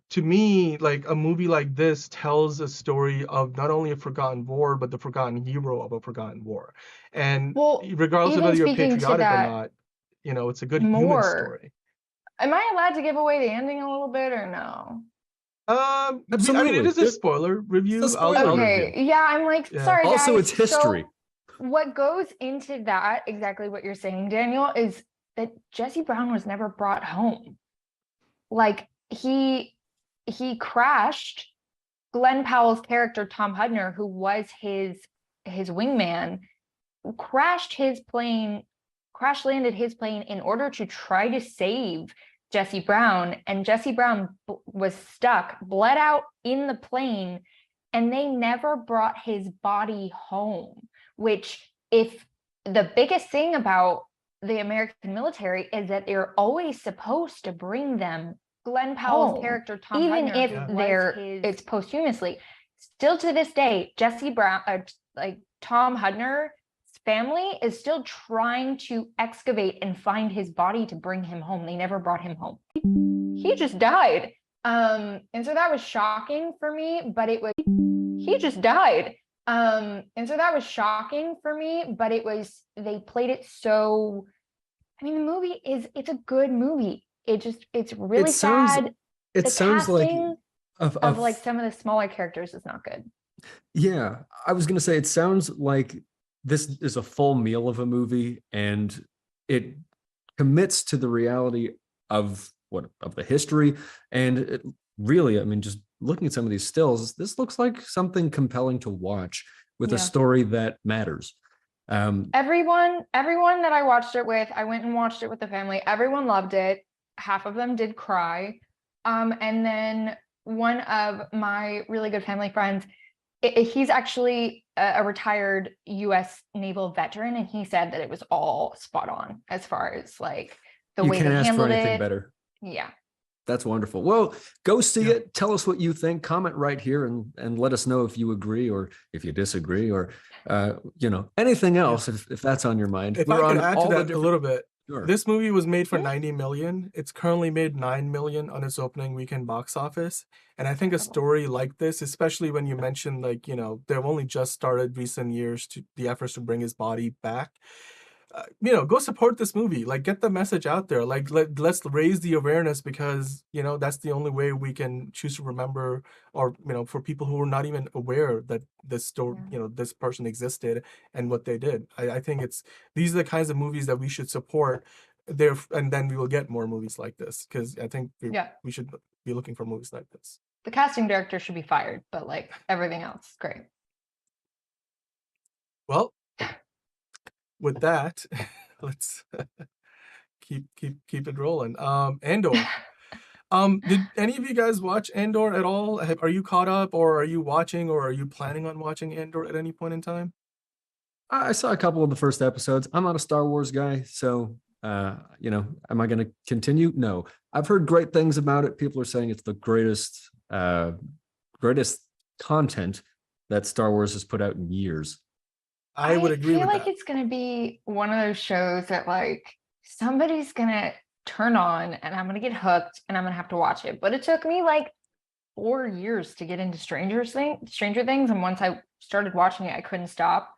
to me, like a movie like this tells a story of not only a forgotten war, but the forgotten hero of a forgotten war. And Well, regardless of even whether you're speaking to patriotic or that not, it's a good human more, story. am I allowed to give away the ending a little bit or no? I mean, it Absolutely. is a spoiler review. It's a spoiler Okay, review. yeah, I'm like, Yeah. sorry Also, guys. it's history. So what goes into that, exactly what you're saying, Daniel, is that Jesse Brown was never brought home. Like he crashed. Glenn Powell's character, Tom Hudner, who was his wingman, crash landed his plane in order to try to save Jesse Brown, and Jesse Brown was stuck, bled out in the plane, and they never brought his body home. Which, if the biggest thing about the American military is that they're always supposed to bring them Glenn Powell's character, Tom even Hudner, if it's posthumously. Still to this day, Jesse Brown, like Tom Hudner's family is still trying to excavate and find his body to bring him home. They never brought him home. He just died. And so that was shocking for me, but he just died. And so that was shocking for me, but they played it so, I mean, the movie it's a good movie. It's really sad. It sounds like of like some of the smaller characters is not good. Yeah, I was gonna say it sounds like this is a full meal of a movie, and it commits to the reality of the history. And it really, I mean, just looking at some of these stills, this looks like something compelling to watch with a story that matters. Everyone that I watched it with, I went and watched it with the family. Everyone loved it. Half of them did cry. And then one of my really good family friends, he's actually a retired U.S. naval veteran, and he said that it was all spot on as far as like the way they handled it. You can't ask for anything better. Yeah. That's wonderful. Well, go see it. Tell us what you think. Comment right here and let us know if you agree or if you disagree or anything else if that's on your mind. If We're I could on add all to the that a little bit. Sure. This movie was made for 90 million. It's currently made 9 million on its opening weekend box office. And I think a story like this, especially when you mention like, they've only just started recent years to the efforts to bring his body back. Go support this movie. Like, get the message out there. Like, let's raise the awareness, because that's the only way we can choose to remember, or for people who are not even aware that this story, this person existed and what they did. I think these are the kinds of movies that we should support there, and then we will get more movies like this, because I think we should be looking for movies like this. The casting director should be fired, but like everything else, great. Well, with that, let's keep it rolling. Andor. Did any of you guys watch Andor at all? Are you caught up, or are you watching, or are you planning on watching Andor at any point in time? I saw a couple of the first episodes. I'm not a Star Wars guy, so am I going to continue? No. I've heard great things about it. People are saying it's the greatest content that Star Wars has put out in years. I would agree with I feel like that. it's gonna be one of those shows that like somebody's gonna turn on and I'm gonna get hooked and I'm gonna have to watch it. But it took me like 4 years to get into Stranger Things, and once I started watching it, I couldn't stop.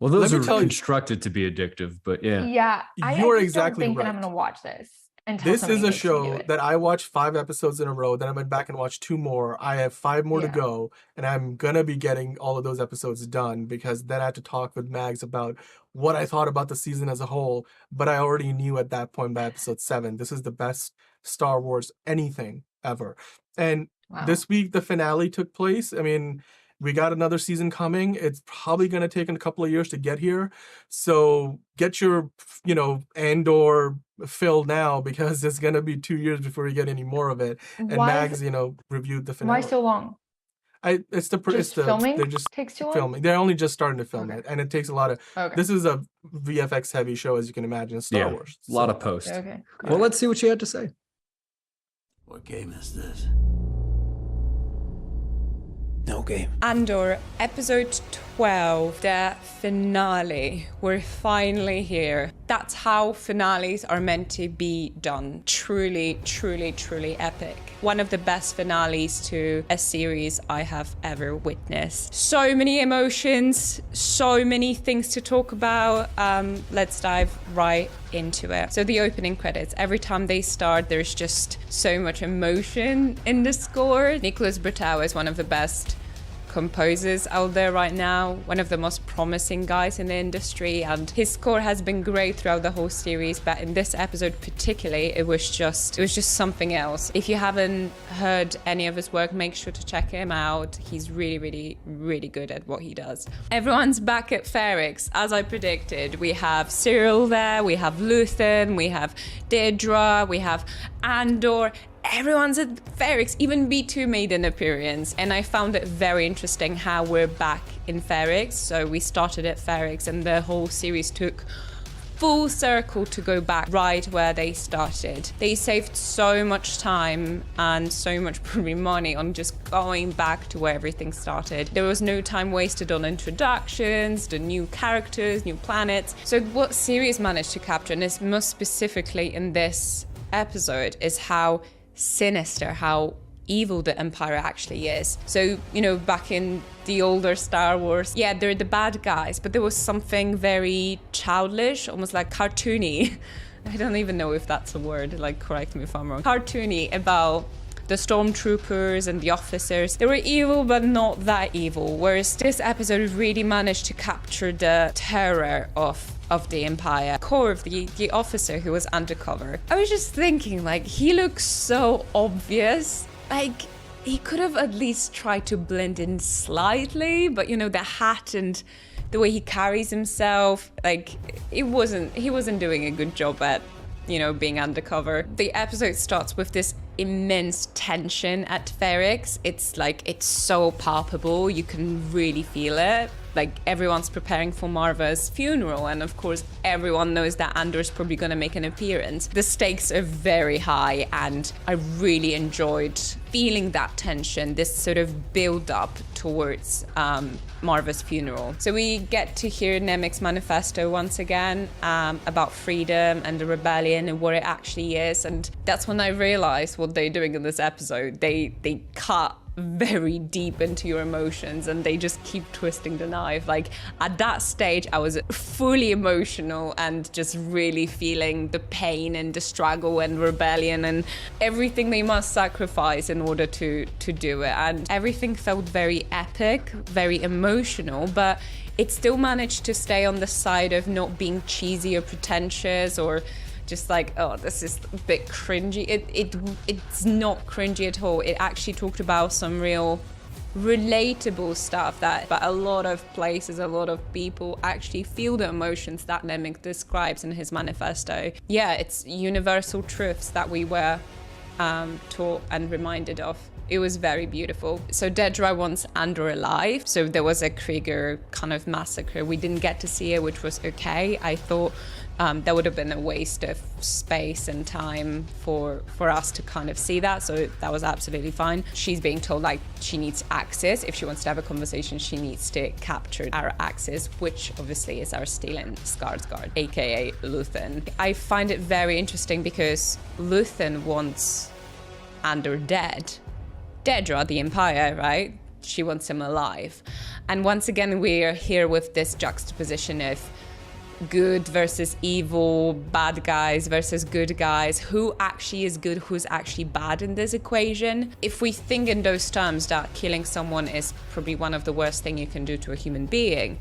Well, those Let are me tell you- constructed to be addictive, but yeah. Yeah, You're I just exactly don't think right. that I'm gonna watch this until This somebody is a makes me do show it. that I watched 5 episodes in a row. Then I went back and watched 2 more. I have 5 more to Yeah. go, and I'm gonna be getting all of those episodes done because then I have to talk with Mags about what I thought about the season as a whole. But I already knew at that point by episode 7, this is the best Star Wars anything ever. And Wow. this week the finale took place. I mean, we got another season coming. It's probably going to take a couple of years to get here. So get your, Andor filled now because it's going to be 2 years before you get any more of it. And Why Mags, is- reviewed the finale. Why so long? Filming Filming takes too long? filming. They're only just starting to film Okay. it, and it takes a lot of. Okay. This is a VFX heavy show, as you can imagine. It's Star Yeah, Wars. A lot So- of post. Okay. Well, let's see what you had to say. What game is this? No game. Andor, episode 12, the finale. We're finally here. That's how finales are meant to be done. Truly, truly, truly epic. One of the best finales to a series I have ever witnessed. So many emotions, so many things to talk about. Let's dive right into it. So the opening credits, every time they start, there's just so much emotion in the score. Nicholas Bertau is one of the best composers out there right now, one of the most promising guys in the industry, and his score has been great throughout the whole series, but in this episode particularly it was just something else. If you haven't heard any of his work, make sure to check him out. He's really, really, really good at what he does. Everyone's back at Ferrix, as I predicted. We have Cyril there, we have Luthen, we have Deirdre, we have Andor. Everyone's at Ferrix, even B2 made an appearance, and I found it very interesting how we're back in Ferrix. So we started at Ferrix and the whole series took full circle to go back right where they started. They saved so much time and so much probably money on just going back to where everything started. There was no time wasted on introductions, the new characters, new planets. So what series managed to capture, and it's most specifically in this episode, is how sinister, how evil the Empire actually is. So, back in the older Star Wars, yeah, they're the bad guys, but there was something very childish, almost like cartoony. I don't even know if that's a word, correct me if I'm wrong. Cartoony about the stormtroopers and the officers. They were evil, but not that evil. Whereas this episode really managed to capture the terror of the Empire, core of the officer who was undercover. I was just thinking, he looks so obvious. He could have at least tried to blend in slightly, but the hat and the way he carries himself, he wasn't doing a good job at, being undercover. The episode starts with this immense tension at Ferrix. It's so palpable, you can really feel it. Everyone's preparing for Marva's funeral, and of course everyone knows that Andor's probably going to make an appearance. The stakes are very high, and I really enjoyed feeling that tension, this sort of build up towards Marva's funeral. So we get to hear Nemik's manifesto once again, about freedom and the rebellion and what it actually is, and that's when I realized what they're doing in this episode. They cut very deep into your emotions and they just keep twisting the knife. At that stage I was fully emotional and just really feeling the pain and the struggle and rebellion and everything they must sacrifice in order to do it, and everything felt very epic, very emotional, but it still managed to stay on the side of not being cheesy or pretentious or just this is a bit cringy. It's not cringy at all. It actually talked about some real relatable stuff but a lot of places, a lot of people actually feel the emotions that Nemik describes in his manifesto. Yeah, it's universal truths that we were taught and reminded of. It was very beautiful. So Dedra wants Andor alive. So there was a Krieger kind of massacre. We didn't get to see it, which was okay. I thought that would have been a waste of space and time for us to kind of see that. So that was absolutely fine. She's being told like she needs access. If she wants to have a conversation, she needs to capture our access, which obviously is our Stellan Skarsgård, aka Luthen. I find it very interesting because Luthen wants Andor dead. Dedra, the Empire, right? She wants him alive. And once again, we're here with this juxtaposition of good versus evil, bad guys versus good guys. Who actually is good, who's actually bad in this equation? If we think in those terms that killing someone is probably one of the worst things you can do to a human being,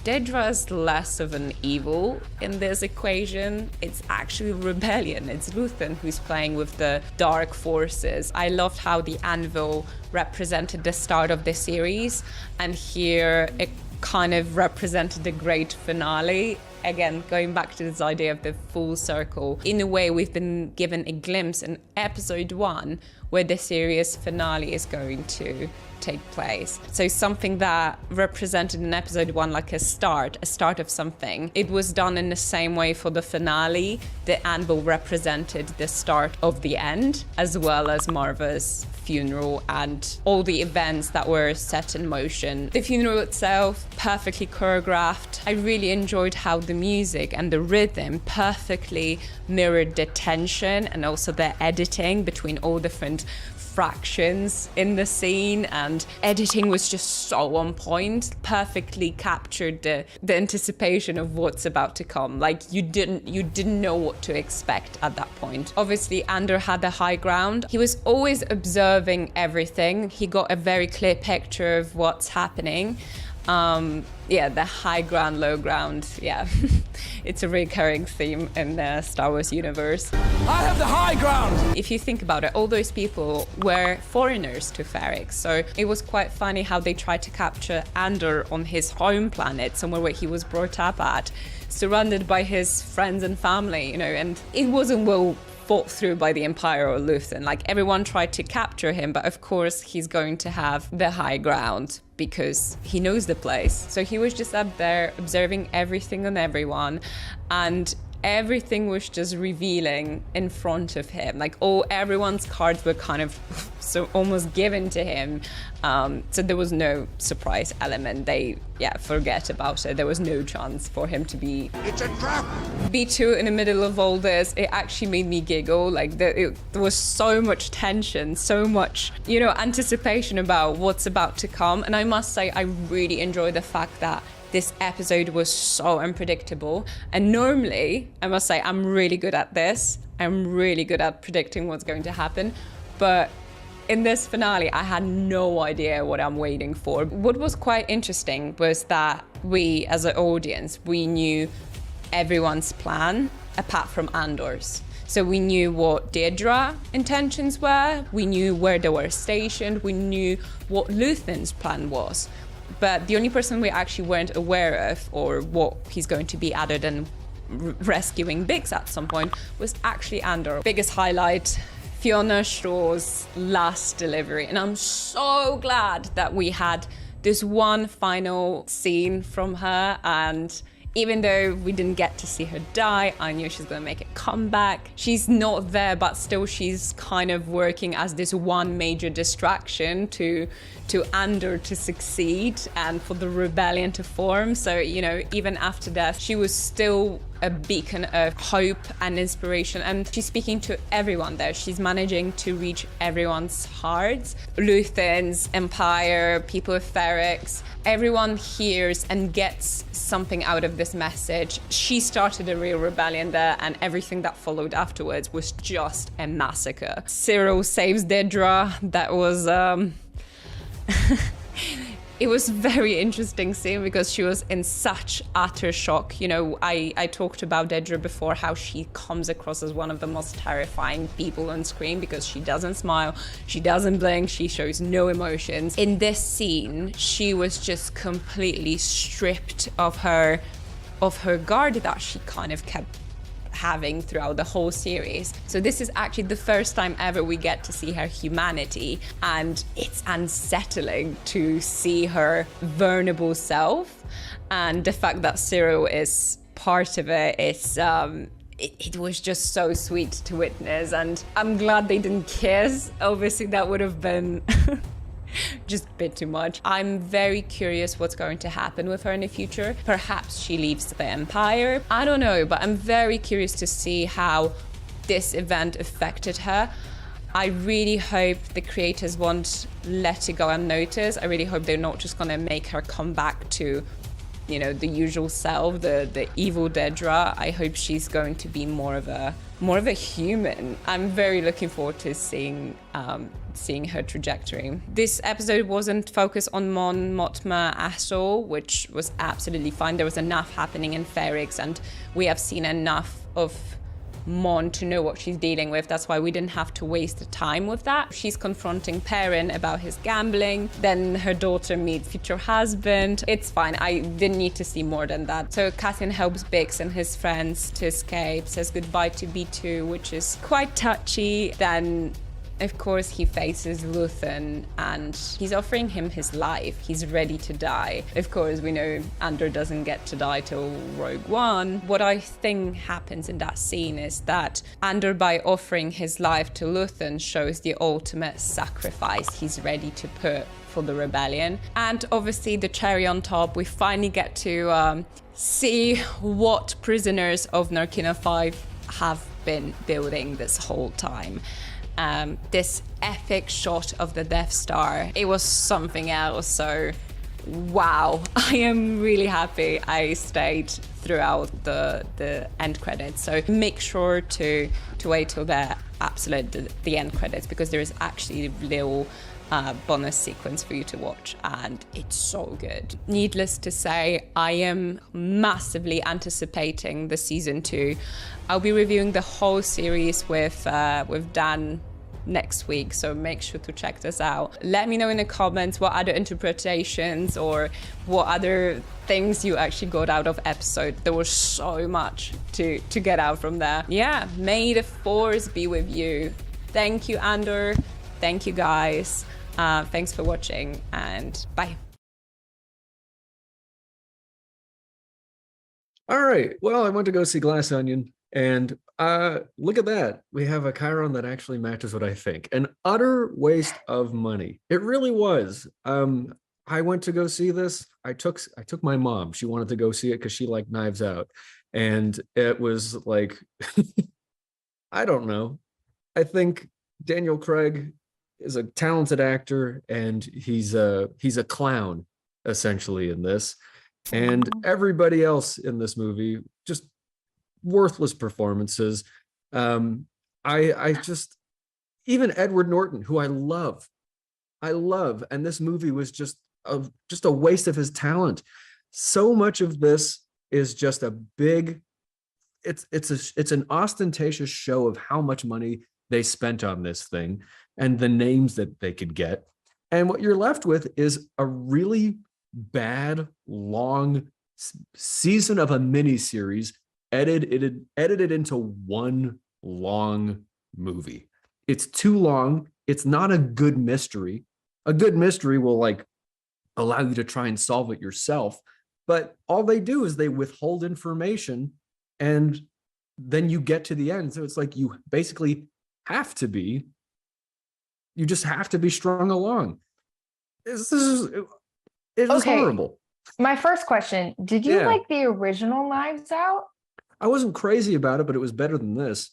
Dedra's less of an evil in this equation. It's actually rebellion. It's Luthen who's playing with the dark forces. I loved how the anvil represented the start of the series, and here it kind of represented the great finale. Again, going back to this idea of the full circle. In a way, we've been given a glimpse in episode 1 where the series finale is going to take place. So something that represented in episode 1 like a start of something. It was done in the same way for the finale. The anvil represented the start of the end, as well as Marva's funeral and all the events that were set in motion. The funeral itself, perfectly choreographed. I really enjoyed how the music and the rhythm perfectly mirrored the tension and also the editing between all different fractions in the scene, and editing was just so on point, perfectly captured the anticipation of what's about to come. Like you didn't know what to expect at that point. Obviously Andor had the high ground. He was always observing everything. He got a very clear picture of what's happening. The high ground, low ground, yeah. It's a recurring theme in the Star Wars universe. I have the high ground! If you think about it, all those people were foreigners to Ferrix, so it was quite funny how they tried to capture Andor on his home planet, somewhere where he was brought up at, surrounded by his friends and family, and it wasn't well fought through by the Empire or Luthen. Like, everyone tried to capture him, but of course he's going to have the high ground because he knows the place. So he was just up there observing everything and everyone, and everything was just revealing in front of him. Like everyone's cards were kind of so almost given to him. So there was no surprise element. Forget about it. There was no chance for him to be... It's a trap! B2 in the middle of all this. It actually made me giggle. Like there was so much tension, so much, anticipation about what's about to come. And I must say, I really enjoy the fact that this episode was so unpredictable. And normally, I must say, I'm really good at this. I'm really good at predicting what's going to happen. But in this finale, I had no idea what I'm waiting for. What was quite interesting was that we, as an audience, we knew everyone's plan apart from Andor's. So we knew what Dedra intentions were, we knew where they were stationed, we knew what Luthen's plan was. But the only person we actually weren't aware of, or what he's going to be other than rescuing Biggs at some point, was actually Andor. Biggest highlight, Fiona Shaw's last delivery. And I'm so glad that we had this one final scene from her, and even though we didn't get to see her die, I knew she's gonna make a comeback. She's not there, but still she's kind of working as this one major distraction to Andor to succeed and for the rebellion to form. So, even after death, she was still a beacon of hope and inspiration. And she's speaking to everyone there. She's managing to reach everyone's hearts. Luthen's, Empire, people of Ferrix, everyone hears and gets something out of this message. She started a real rebellion there, and everything that followed afterwards was just a massacre. Cyril saves Dedra. That was it was a very interesting scene because she was in such utter shock. I talked about Dedra before, how she comes across as one of the most terrifying people on screen because she doesn't smile, she doesn't blink, she shows no emotions. In this scene, she was just completely stripped of her guard that she kind of kept having throughout the whole series. So this is actually the first time ever we get to see her humanity, and it's unsettling to see her vulnerable self, and the fact that Cyril is part of it is it was just so sweet to witness, and I'm glad they didn't kiss. Obviously that would have been just a bit too much. I'm very curious what's going to happen with her in the future. Perhaps she leaves the Empire. I don't know, but I'm very curious to see how this event affected her. I really hope the creators won't let it go unnoticed. I really hope they're not just gonna make her come back to, you know, the usual self, the evil Dedra. I hope she's going to be more of a human. I'm very looking forward to seeing her trajectory. This episode wasn't focused on Mon Mothma at all, which was absolutely fine. There was enough happening in Ferrix, and we have seen enough of Mon to know what she's dealing with. That's why we didn't have to waste the time with that. She's confronting Perrin about his gambling. Then her daughter meets future husband. It's fine. I didn't need to see more than that. So Cassian helps Bix and his friends to escape, says goodbye to B2, which is quite touchy. Then of course, he faces Luthen and he's offering him his life. He's ready to die. Of course, we know Andor doesn't get to die till Rogue One. What I think happens in that scene is that Andor, by offering his life to Luthen, shows the ultimate sacrifice he's ready to put for the rebellion. And obviously, the cherry on top, we finally get to see what prisoners of Narkina 5 have been building this whole time. This epic shot of the Death Star, it was something else. So wow, I am really happy I stayed throughout the end credits. So make sure to wait till the end credits, because there is actually a little bonus sequence for you to watch, and it's so good. Needless to say, I am massively anticipating the season 2. I'll be reviewing the whole series with Dan next week, so make sure to check this out. Let me know in the comments what other interpretations or what other things you actually got out of episode. There was so much to get out from there. Yeah, may the force be with you. Thank you, Andor. Thank you, guys. Thanks for watching, and bye. All right. Well, I went to go see Glass Onion, and look at that. We have a Chiron that actually matches what I think. An utter waste of money. It really was. I went to go see this. I took my mom. She wanted to go see it because she liked Knives Out. And it was like, I don't know. I think Daniel Craig is a talented actor, and he's a clown essentially in this. And everybody else in this movie, just worthless performances. I just, even Edward Norton, who I love, and this movie was just a waste of his talent. So much of this is just a big, it's an ostentatious show of how much money they spent on this thing and the names that they could get. And what you're left with is a really bad, long season of a miniseries edited into one long movie. It's too long. It's not a good mystery. A good mystery will like allow you to try and solve it yourself, but all they do is they withhold information, and then you get to the end. So it's like you basically you just have to be strung along. It was horrible. My first question, did you like the original Knives Out? I wasn't crazy about it, but it was better than this.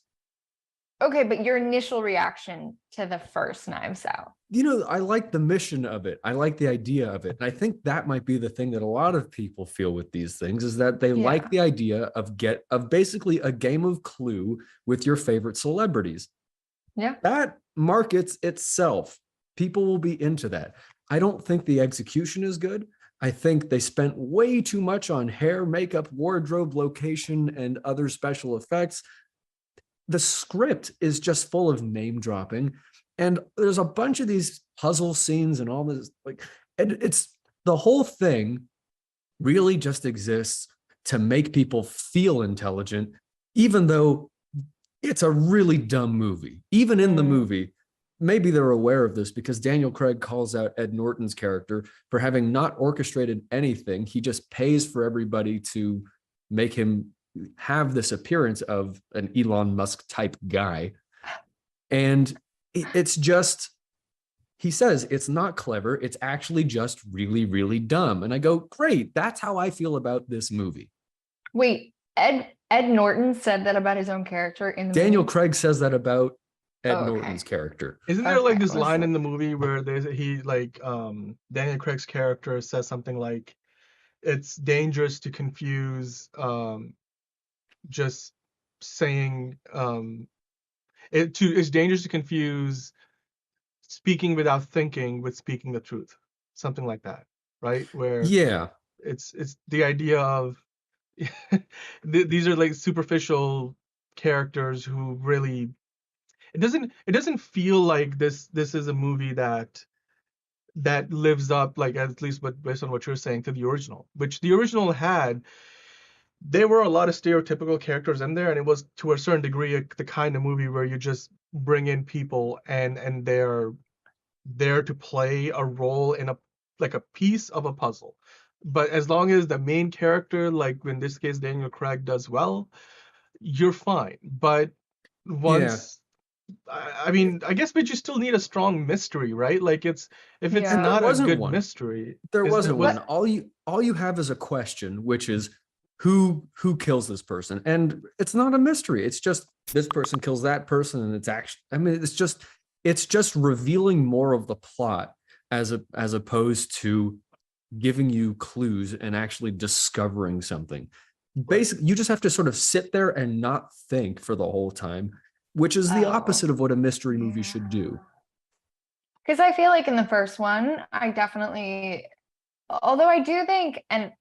Okay, but your initial reaction to the first Knives Out? You know, I like the mission of it. I like the idea of it. And I think that might be the thing that a lot of people feel with these things, is that they like the idea of basically a game of Clue with your favorite celebrities. Yeah. That markets itself. People will be into that. I don't think the execution is good. I think they spent way too much on hair, makeup, wardrobe, location, and other special effects. The script is just full of name dropping, and there's a bunch of these puzzle scenes and all this, and it's the whole thing really just exists to make people feel intelligent even though it's a really dumb movie. Even in the movie, maybe they're aware of this because Daniel Craig calls out Ed Norton's character for having not orchestrated anything. He just pays for everybody to make him have this appearance of an Elon Musk type guy. And it's just, he says it's not clever. It's actually just really, really dumb. And I go, great. That's how I feel about this movie. Wait, Ed Norton said that about his own character in the Daniel movie? Craig says that about Ed Oh, okay. Norton's character. Isn't there like Okay, this line listen. in the movie where Daniel Craig's character says something like, it's dangerous to confuse just saying it's dangerous to confuse speaking without thinking with speaking the truth, something like that, right? Where Yeah. it's the idea of these are like superficial characters who really, it doesn't feel like this is a movie that lives up, like, at least based on what you're saying, to the original, which the original had. There were a lot of stereotypical characters in there, and it was to a certain degree the kind of movie where you just bring in people and they're there to play a role in a piece of a puzzle. But as long as the main character, like in this case Daniel Craig, does well, you're fine. But once I mean, I guess, but you still need a strong mystery, right? Like, if it's Yeah. And there not a wasn't good one. mystery, There isn't wasn't it? one. All you have is a question, which is who kills this person, and it's not a mystery. It's just this person kills that person, and it's actually, I mean, it's just revealing more of the plot as opposed to giving you clues and actually discovering something. Basically, you just have to sort of sit there and not think for the whole time, which is the opposite of what a mystery movie should do. Because I feel like in the first one, I definitely, although I do think, and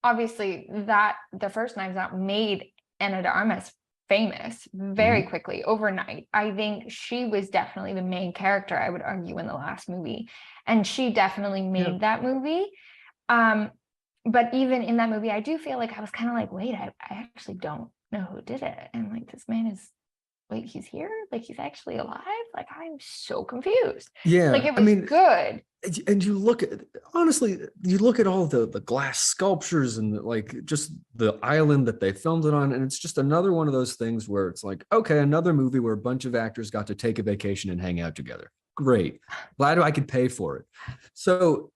obviously that the first Knives Out made Ana de Armas famous very quickly overnight. I think she was definitely the main character, I would argue, in the last movie, and she definitely made that movie. But even in that movie, I do feel like I was kind of like, wait, I actually don't know who did it, and like, this man is, wait, he's here? Like, he's actually alive? Like, I'm so confused. Yeah, like, it was good. And you look at, honestly, you look at all the glass sculptures and like just the island that they filmed it on, and it's just another one of those things where it's like, okay, another movie where a bunch of actors got to take a vacation and hang out together. Great. Glad I could pay for it. So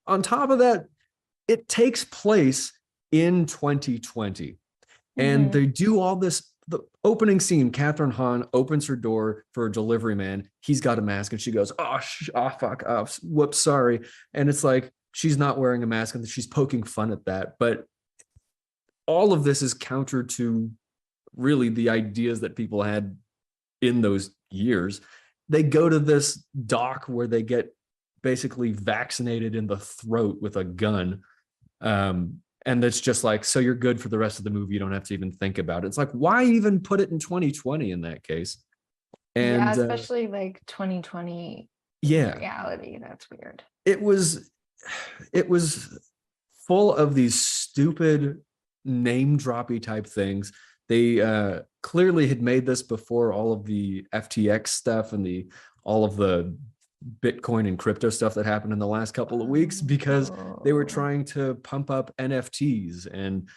on top of that, it takes place in 2020. And they do all this. The opening scene, Catherine Hahn opens her door for a delivery man. He's got a mask, and she goes, "Oh, fuck, whoops, sorry." And it's like she's not wearing a mask, and she's poking fun at that. But all of this is counter to really the ideas that people had in those years. They go to this dock where they get basically vaccinated in the throat with a gun. And it's just like, so you're good for the rest of the movie. You don't have to even think about it. It's like, why even put it in 2020 in that case? And yeah, especially like 2020 reality. That's weird. It was full of these stupid name-droppy type things. They clearly had made this before all of the FTX stuff and all of the Bitcoin and crypto stuff that happened in the last couple of weeks, because they were trying to pump up NFTs and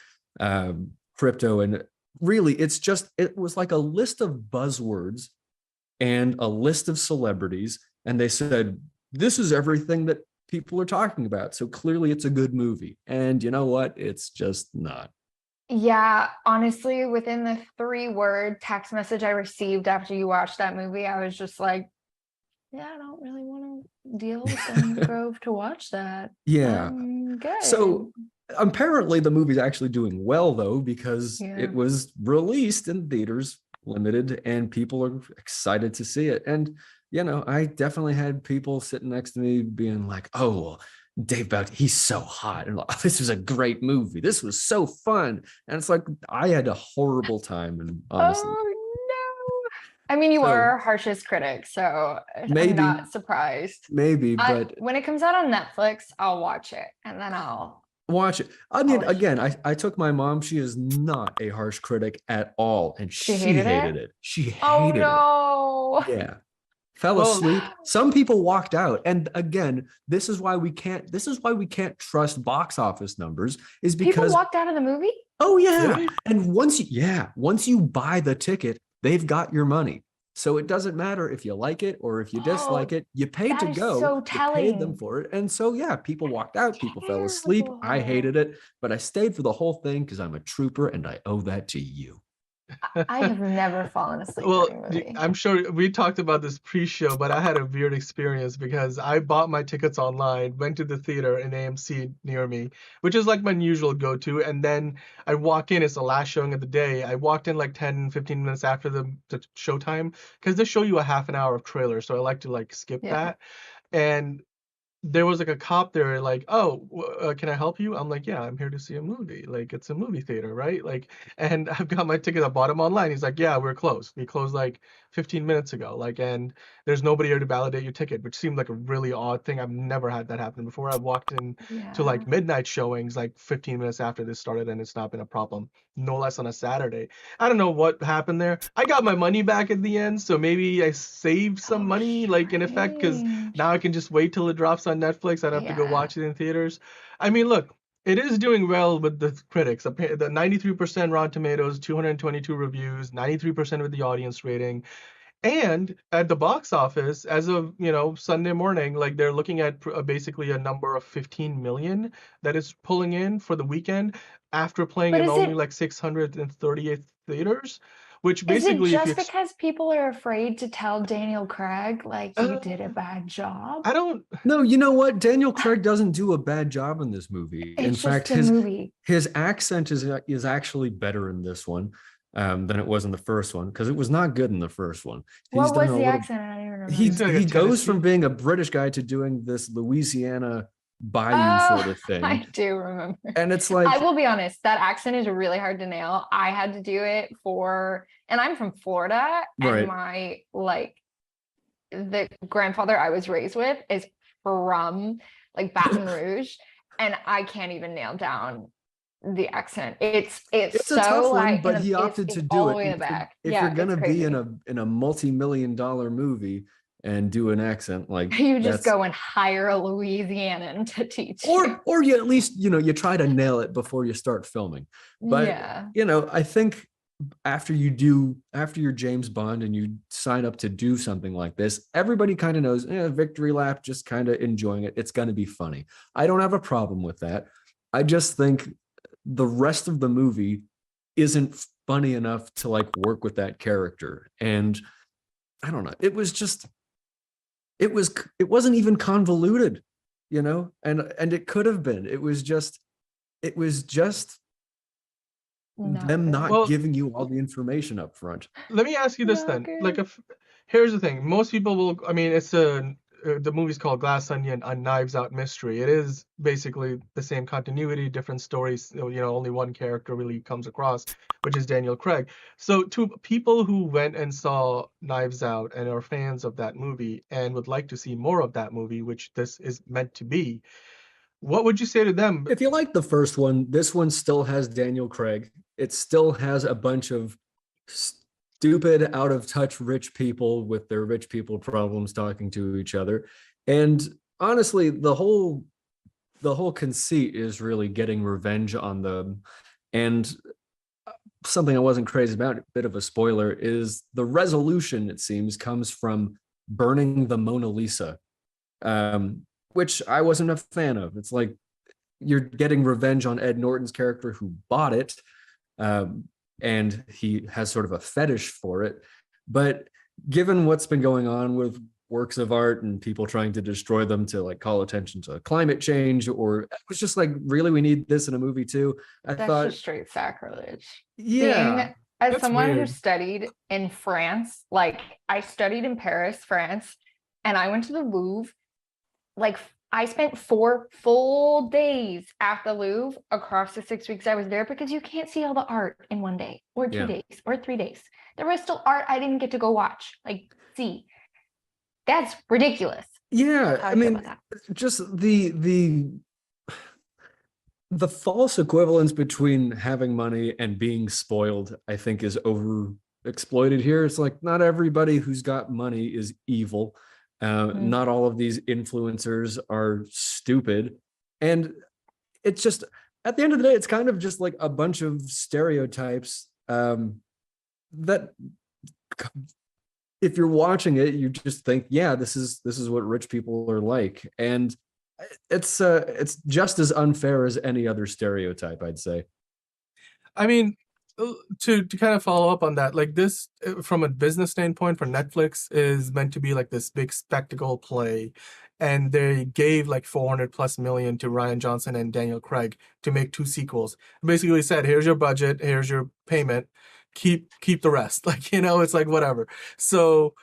crypto. And really, it was like a list of buzzwords and a list of celebrities. And they said, this is everything that people are talking about. So clearly it's a good movie. And you know what? It's just not. Yeah, honestly, within the 3-word text message I received after you watched that movie, I was just like, yeah, I don't really want to deal with them Grove to watch that. Yeah. Good. So apparently the movie's actually doing well, though, because it was released in theaters, limited, and people are excited to see it. And, you know, I definitely had people sitting next to me being like, oh, well, Dave Bautista, he's so hot. And like, oh, this was a great movie. This was so fun. And it's like, I had a horrible time. And honestly. Oh, no. I mean, you are our harshest critic, so I'm not surprised. Maybe, but when it comes out on Netflix, I'll watch it, and then I'll Watch it. I mean, Oh, again, I took my mom. She is not a harsh critic at all, and she hated hated it? it. She Oh hated it. no. Yeah. Fell Well, asleep. Some people walked out. And again, this is why we can't trust box office numbers, is People because walked out of the movie? oh yeah. really? And once you buy the ticket, they've got your money. So it doesn't matter if you like it or if you dislike Oh, it. You paid to that is go, so you paid them telling. for it. And so yeah, people walked out, people fell asleep. I Terrible. hated it, but I stayed for the whole thing because I'm a trooper and I owe that to you. I have never fallen asleep Well, during a movie. I'm sure we talked about this pre-show, but I had a weird experience because I bought my tickets online, went to the theater in AMC near me, which is like my usual go-to, and then I walk in, it's the last showing of the day. I walked in like 10, 15 minutes after the showtime because they show you a half an hour of trailer, so I like to like skip Yeah. that. And there was like a cop there, like, oh, can I help you? I'm like, yeah, I'm here to see a movie. Like, it's a movie theater, right? Like, and I've got my ticket. I bought them online. He's like, yeah, we're closed. We closed like 15 minutes ago. Like, and there's nobody here to validate your ticket, which seemed like a really odd thing. I've never had that happen before. I walked in to like Yeah. midnight showings like 15 minutes after this started, and it's not been a problem. No less on a Saturday. I don't know what happened there. I got my money back at the end, so maybe I saved some money, like in effect, because Strange. now I can just wait till it drops on Netflix. I don't have to go Yeah. watch it in theaters. I mean, look, it is doing well with the critics. The 93% Rotten Tomatoes, 222 reviews, 93% with the audience rating. And at the box office, as of, Sunday morning, like they're looking at basically a number of 15 million that it's pulling in for the weekend after playing But in is only it like 638 theaters, which is it basically if you just because people are afraid to tell Daniel Craig like you uh, did a bad job? I don't No, you know what? Daniel Craig doesn't do a bad job in this movie. In It's just fact, the his movie. his accent is actually better in this one than it was in the first one, because it was not good in the first one. He's What done was a the little. accent? I don't even He He's remember. like a he goes from Tennessee. being a British guy to doing this Louisiana bayou sort Oh, of thing, I do remember. and it's I like will be honest, that accent is really hard to nail. I had to do it and I'm from Florida, and right. my the grandfather I was raised with is from like Baton Rouge, and I can't even nail down the accent. It's It's a so tough one, like but he opted it's to all do the it. way in And the back. if you're Yeah, it's gonna be in crazy. a multi-million-dollar movie and do an accent like You just that's, go and hire a Louisianan to teach you. or you at least you try to nail it before you start filming. But Yeah. I think after you're James Bond and you sign up to do something like this, everybody kind of knows, victory lap, just kind of enjoying it. It's going to be funny. I don't have a problem with that. I just think the rest of the movie isn't funny enough to like work with that character. And I don't know. It wasn't even convoluted, and it could have been. It was just them not Well, giving you all the information up front. let me ask you this Not then. Like, good. here's the thing. Most people will. I mean, the movie's called Glass Onion: A Knives Out Mystery. It is basically the same continuity, different stories. Only one character really comes across, which is Daniel Craig. So, to people who went and saw Knives Out and are fans of that movie and would like to see more of that movie, which this is meant to be, what would you say to them? If you like the first one, this one still has Daniel Craig. It still has a bunch of stupid, out of touch rich people with their rich people problems talking to each other. And honestly, the whole conceit is really getting revenge on them. And something I wasn't crazy about, a bit of a spoiler, is the resolution, it seems, comes from burning the Mona Lisa, which I wasn't a fan of. It's like you're getting revenge on Ed Norton's character who bought it, and he has sort of a fetish for it. But given what's been going on with works of art and people trying to destroy them to like call attention to climate change, or it was just like, really, we need this in a movie too. I That's thought, just straight sacrilege. yeah, Being as that's someone who weird. studied in France, like I studied in Paris, France, and I went to the Louvre. Like I spent 4 full days at the Louvre across the 6 weeks I was there, because you can't see all the art in one day or 2 Yeah. days or 3 days. There was still art I didn't get to go watch, like see. That's ridiculous. yeah. How I I feel mean, about that. just the The false equivalence between having money and being spoiled, I think, is over exploited here. It's like not everybody who's got money is evil. Not all of these influencers are stupid. And it's just, at the end of the day, it's kind of just like a bunch of stereotypes that if you're watching it, you just think, yeah, this is what rich people are like. And it's just as unfair as any other stereotype, I'd say. I mean, to kind of follow up on that, like this, from a business standpoint for Netflix, is meant to be like this big spectacle play, and they gave like 400 plus million to Ryan Johnson and Daniel Craig to make 2 sequels. Basically said, here's your budget, here's your payment, keep the rest. Like, it's like whatever. So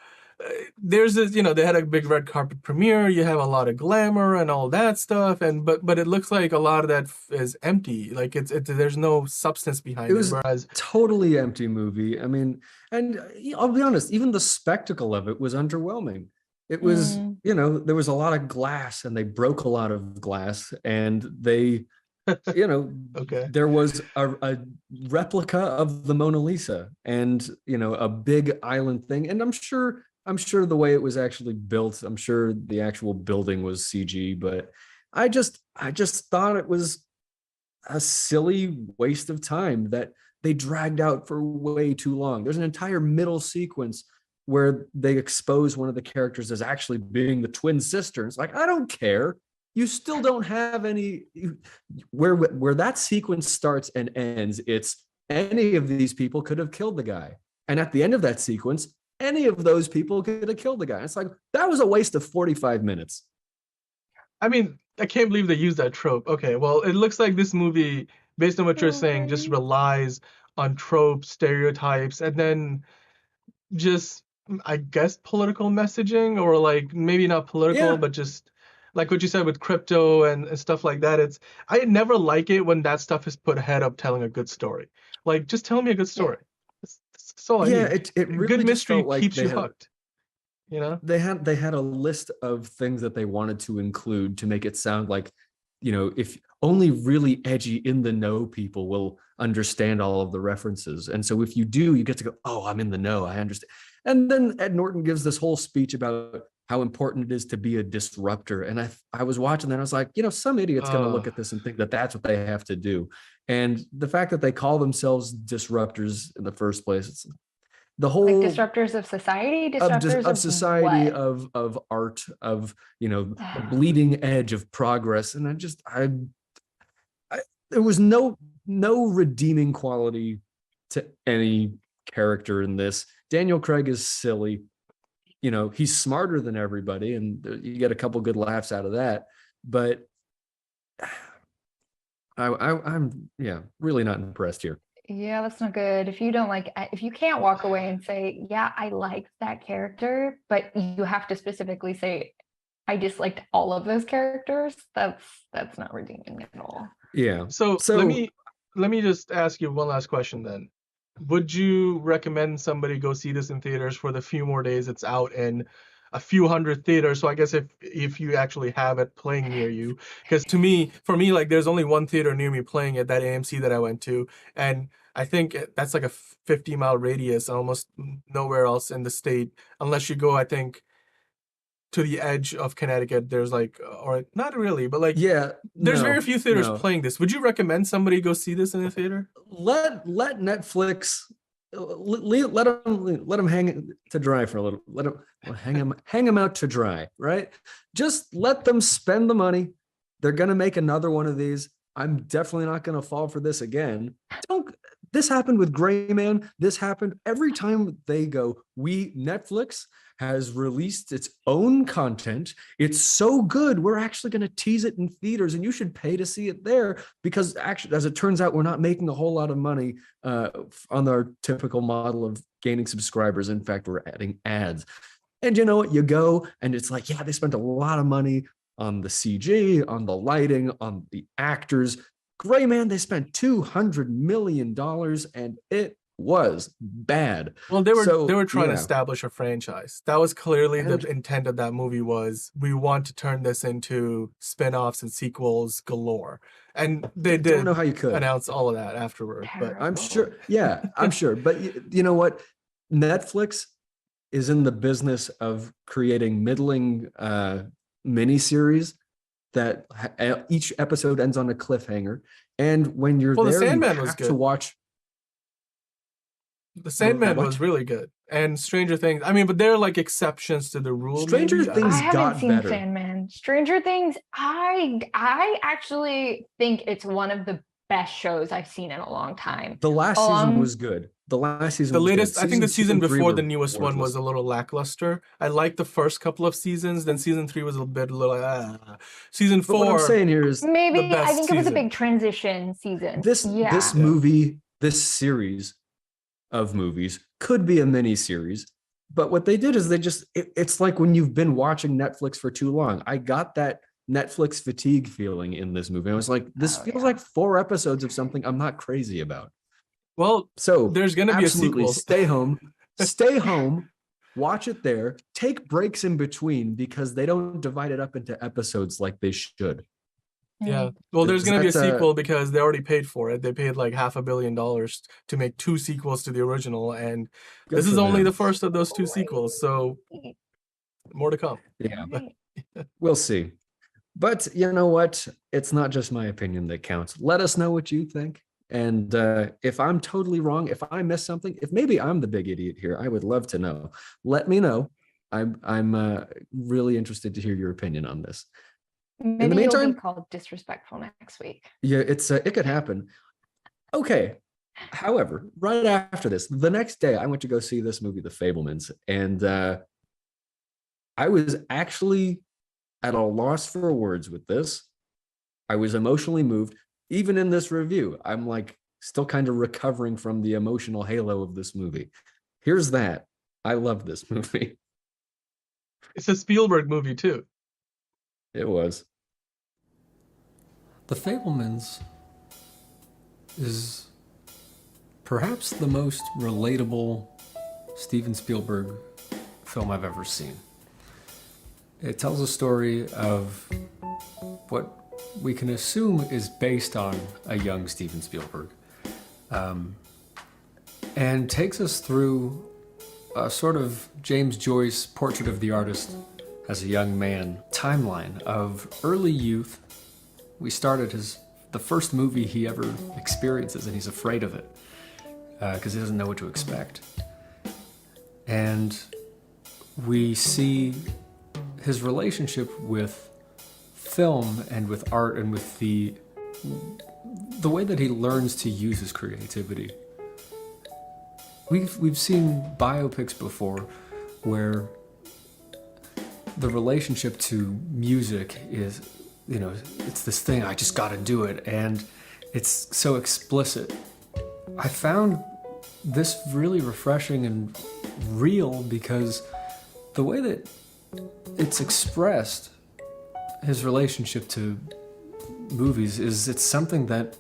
there's this, they had a big red carpet premiere, you have a lot of glamour and all that stuff, and but it looks like a lot of that is empty. Like it's there's no substance behind it. Was whereas totally empty movie. I mean, and I'll be honest, even the spectacle of it was underwhelming. It was, there was a lot of glass, and they broke a lot of glass, and they okay. there was a replica of the Mona Lisa, and a big island thing. And I'm sure the way it was actually built, I'm sure the actual building was CG, but I just thought it was a silly waste of time that they dragged out for way too long. There's an entire middle sequence where they expose one of the characters as actually being the twin sister. It's like, I don't care. You still don't have any, where that sequence starts and ends. It's any of these people could have killed the guy. And at the end of that sequence, any of those people could have killed the guy. It's like, that was a waste of 45 minutes. I mean, I can't believe they used that trope. Okay, well, it looks like this movie, based on what you're saying, just relies on tropes, stereotypes, and then just, I guess, political messaging, or like maybe not political, but just like what you said with crypto and stuff like that. I never like it when that stuff is put ahead of telling a good story. Like, just tell me a good story. That's all I need. It really good mystery like keeps you hooked. They had a list of things that they wanted to include to make it sound like, if only really edgy in the know people will understand all of the references. And so if you do, you get to go, oh, I'm in the know, I understand. And then Ed Norton gives this whole speech about how important it is to be a disruptor. And I was watching that, and I was like, some idiot's going to look at this and think that that's what they have to do. And the fact that they call themselves disruptors in the first place, it's the whole like disruptors of society, of society, what? of art, of the bleeding edge of progress. And there was no redeeming quality to any character in this. Daniel Craig is silly. He's smarter than everybody, and you get a couple good laughs out of that. But I'm really not impressed here. Yeah, that's not good. If you can't walk away and say, yeah, I liked that character, but you have to specifically say, I disliked all of those characters, that's not redeeming at all. Yeah. So let me just ask you one last question then. Would you recommend somebody go see this in theaters for the few more days it's out in a few hundred theaters? So I guess if you actually have it playing near you, because for me, like there's only one theater near me playing it, that AMC that I went to, and I think that's like a 50-mile radius, almost nowhere else in the state, unless you go, I think, to the edge of Connecticut. There's like, or not really, but like, there's very few theaters playing this. Would you recommend somebody go see this in a theater? Let Netflix let them hang to dry for a little. Let them hang them out to dry, right? Just let them spend the money. They're gonna make another one of these. I'm definitely not gonna fall for this again. This happened with Gray Man. This happened every time they go, Netflix has released its own content. It's so good, we're actually going to tease it in theaters, and you should pay to see it there, because actually, as it turns out, we're not making a whole lot of money on our typical model of gaining subscribers. In fact, we're adding ads. And you know what? You go, and it's like, yeah, they spent a lot of money on the CG, on the lighting, on the actors. Gray Man, they spent $200 million, and it was bad. Well, they were So, trying to yeah. establish a franchise. That was clearly And- the intent of that movie, was we want to turn this into spin-offs and sequels galore. And they did Don't know how you could. announce all of that afterward. But I'm sure. Yeah, I'm sure. But you know what? Netflix is in the business of creating middling miniseries that each episode ends on a cliffhanger. And when you're Well, The there, you Sandman have was to good. watch. The Sandman What? was really good. And Stranger Things, I mean, but they're like exceptions to the rule. Stranger maybe. Things I haven't got seen better. Sandman. Stranger Things, I actually think it's one of the best shows I've seen in a long time. The last season was good. The last season The was latest, good. I think the season 2 and 3 before were the newest one was worthless. a little lackluster. I liked the first couple of seasons, then season 3 was a little Season But 4, what I'm saying here is Maybe the best I think it was a season. big transition season. this yeah. movie, this series of movies could be a mini series. But what they did is it's like when you've been watching Netflix for too long. I got that Netflix fatigue feeling in this movie. I was like, this feels like 4 episodes of something I'm not crazy about. well, So there's going to be a absolutely sequel. stay home, watch it there, take breaks in between because they don't divide it up into episodes like they should. Yeah. Well, there's going to be a That's a- sequel because they already paid for it. They paid like $500 million to make 2 sequels to the original. And Good this is for only them. the first of those 2 sequels. So more to come. Yeah, Right. we'll see. But you know what? It's not just my opinion that counts. Let us know what you think. And if I'm totally wrong, if I missed something, if maybe I'm the big idiot here, I would love to know. Let me know. I'm really interested to hear your opinion on this. Maybe the you'll meantime- be called disrespectful next week. Yeah, it could happen. Okay. However, right after this, the next day, I went to go see this movie, The Fabelmans, and I was actually at a loss for words with this. I was emotionally moved. Even in this review, I'm like still kind of recovering from the emotional halo of this movie. Here's that. I love this movie. It's a Spielberg movie too. It was. The Fabelmans is perhaps the most relatable Steven Spielberg film I've ever seen. It tells a story of what we can assume is based on a young Steven Spielberg, and takes us through a sort of James Joyce Portrait of the Artist as a young man timeline of early youth. We start at the first movie he ever experiences, and he's afraid of it because he doesn't know what to expect. And we see his relationship with film and with art and with the way that he learns to use his creativity. We've seen biopics before where the relationship to music is, it's this thing, I just gotta do it, and it's so explicit. I found this really refreshing and real because the way that it's expressed, his relationship to movies, it's something that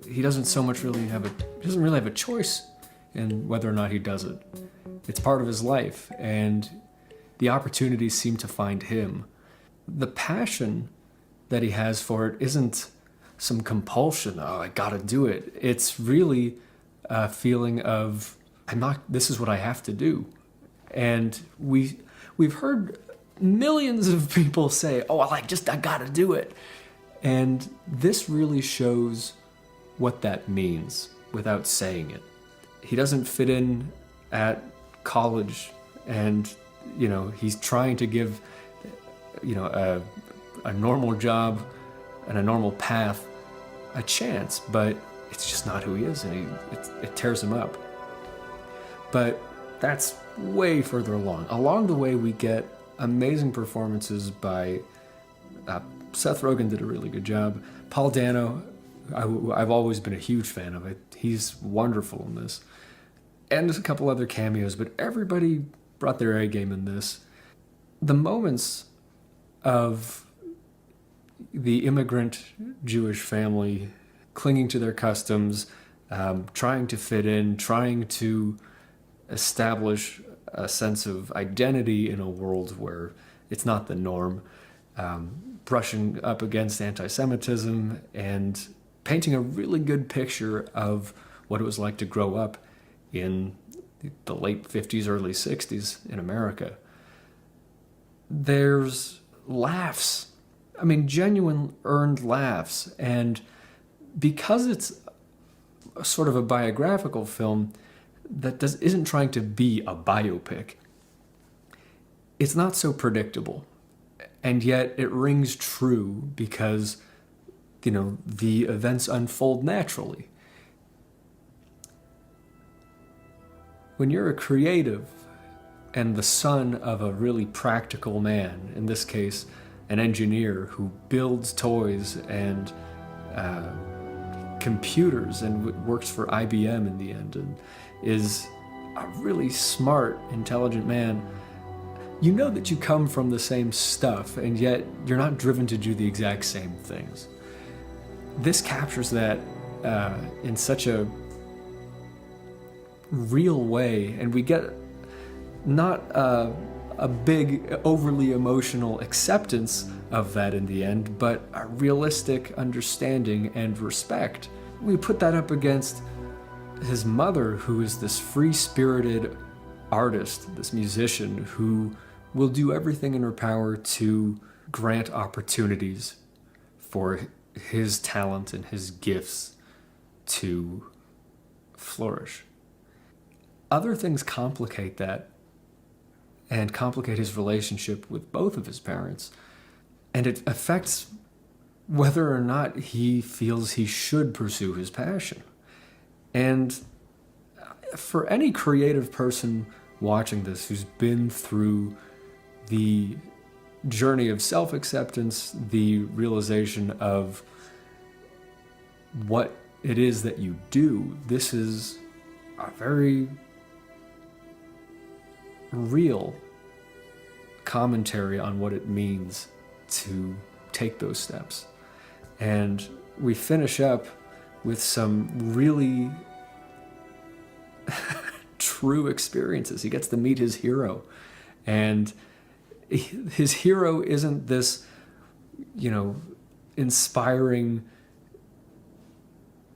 he doesn't really have a choice in whether or not he does it. It's part of his life, and the opportunities seem to find him. The passion that he has for it isn't some compulsion, oh, I gotta do it. It's really a feeling of, this is what I have to do. And we've heard millions of people say, oh, I gotta do it. And this really shows what that means without saying it. He doesn't fit in at college, and he's trying to give a normal job and a normal path a chance, but it's just not who he is, and it tears him up. But that's way further along. Along the way, we get amazing performances by Seth Rogen did a really good job. Paul Dano, I've always been a huge fan of it. He's wonderful in this. And there's a couple other cameos, but everybody brought their A game in this. The moments of the immigrant Jewish family clinging to their customs, trying to fit in, trying to establish a sense of identity in a world where it's not the norm, brushing up against anti-Semitism and painting a really good picture of what it was like to grow up in the late 50s, early 60s in America. There's laughs. I mean, genuine earned laughs. And because it's sort of a biographical film that isn't trying to be a biopic, it's not so predictable. And yet it rings true because, the events unfold naturally. When you're a creative and the son of a really practical man, in this case, an engineer who builds toys and computers and works for IBM in the end and is a really smart, intelligent man, you know that you come from the same stuff, and yet you're not driven to do the exact same things. This captures that in such a real way, and we get not a big, overly emotional acceptance of that in the end, but a realistic understanding and respect. We put that up against his mother, who is this free-spirited artist, this musician, who will do everything in her power to grant opportunities for his talent and his gifts to flourish. Other things complicate that and complicate his relationship with both of his parents. And it affects whether or not he feels he should pursue his passion. And for any creative person watching this who's been through the journey of self-acceptance, the realization of what it is that you do, this is a very real commentary on what it means to take those steps. And we finish up with some really true experiences. He gets to meet his hero, and his hero isn't this, inspiring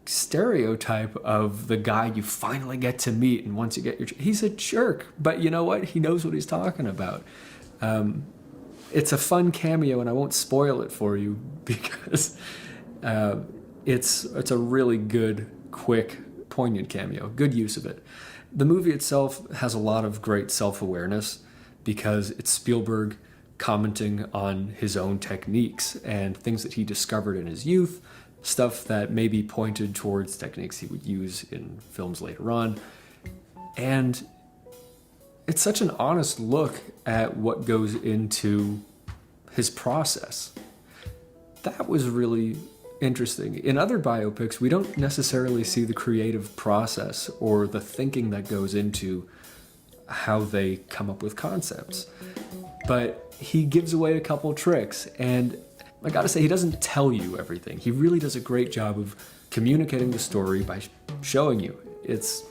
stereotype of the guy you finally get to meet, and once you get he's a jerk, but you know what? He knows what he's talking about. It's a fun cameo, and I won't spoil it for you because it's a really good, quick, poignant cameo. Good use of it. The movie itself has a lot of great self-awareness because it's Spielberg commenting on his own techniques and things that he discovered in his youth, stuff that maybe pointed towards techniques he would use in films later on. And it's such an honest look at what goes into his process. That was really interesting. In other biopics, we don't necessarily see the creative process or the thinking that goes into how they come up with concepts. But he gives away a couple tricks, and I gotta say, he doesn't tell you everything. He really does a great job of communicating the story by showing you. It's,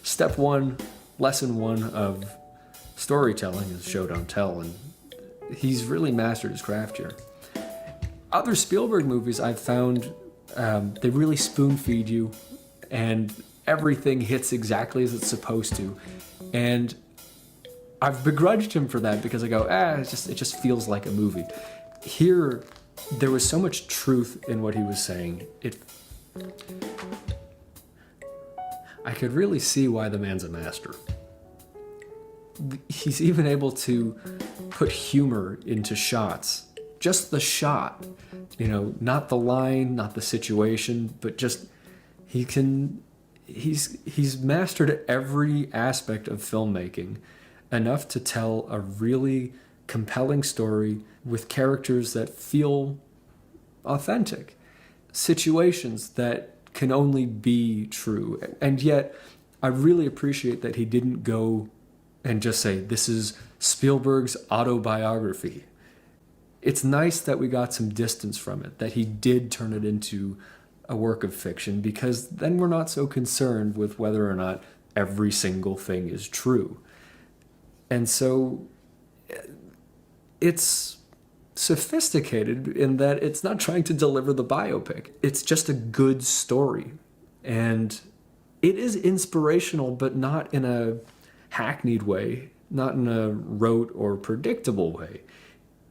step one, lesson one of storytelling is show, don't tell, and he's really mastered his craft here. Other Spielberg movies I've found, they really spoon feed you, and everything hits exactly as it's supposed to. And I've begrudged him for that because I go, it just feels like a movie. Here, there was so much truth in what he was saying. I could really see why the man's a master. He's even able to put humor into shots. Just the shot, not the line, not the situation, but just he's mastered every aspect of filmmaking enough to tell a really compelling story with characters that feel authentic, situations that can only be true. And yet, I really appreciate that he didn't go and just say, this is Spielberg's autobiography. It's nice that we got some distance from it, that he did turn it into a work of fiction, because then we're not so concerned with whether or not every single thing is true. And so it's sophisticated in that it's not trying to deliver the biopic. It's just a good story. And it is inspirational, but not in a hackneyed way, not in a rote or predictable way.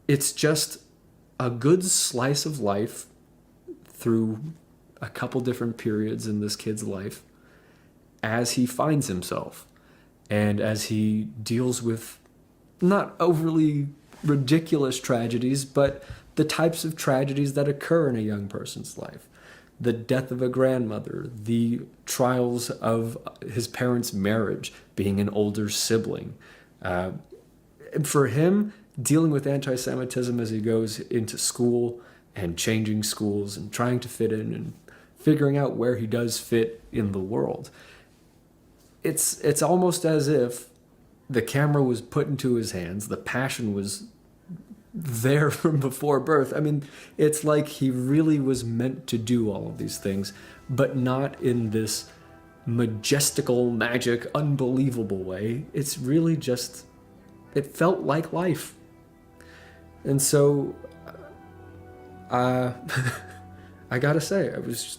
It's just a good slice of life through a couple different periods in this kid's life as he finds himself and as he deals with not overly ridiculous tragedies, but the types of tragedies that occur in a young person's life. The death of a grandmother, the trials of his parents' marriage, being an older sibling. And for him, dealing with anti-Semitism as he goes into school and changing schools and trying to fit in and figuring out where he does fit in the world. It's almost as if the camera was put into his hands, the passion was there from before birth. I mean, it's like he really was meant to do all of these things, but not in this majestical, magic, unbelievable way. It's really just, it felt like life. And so, I gotta say, I was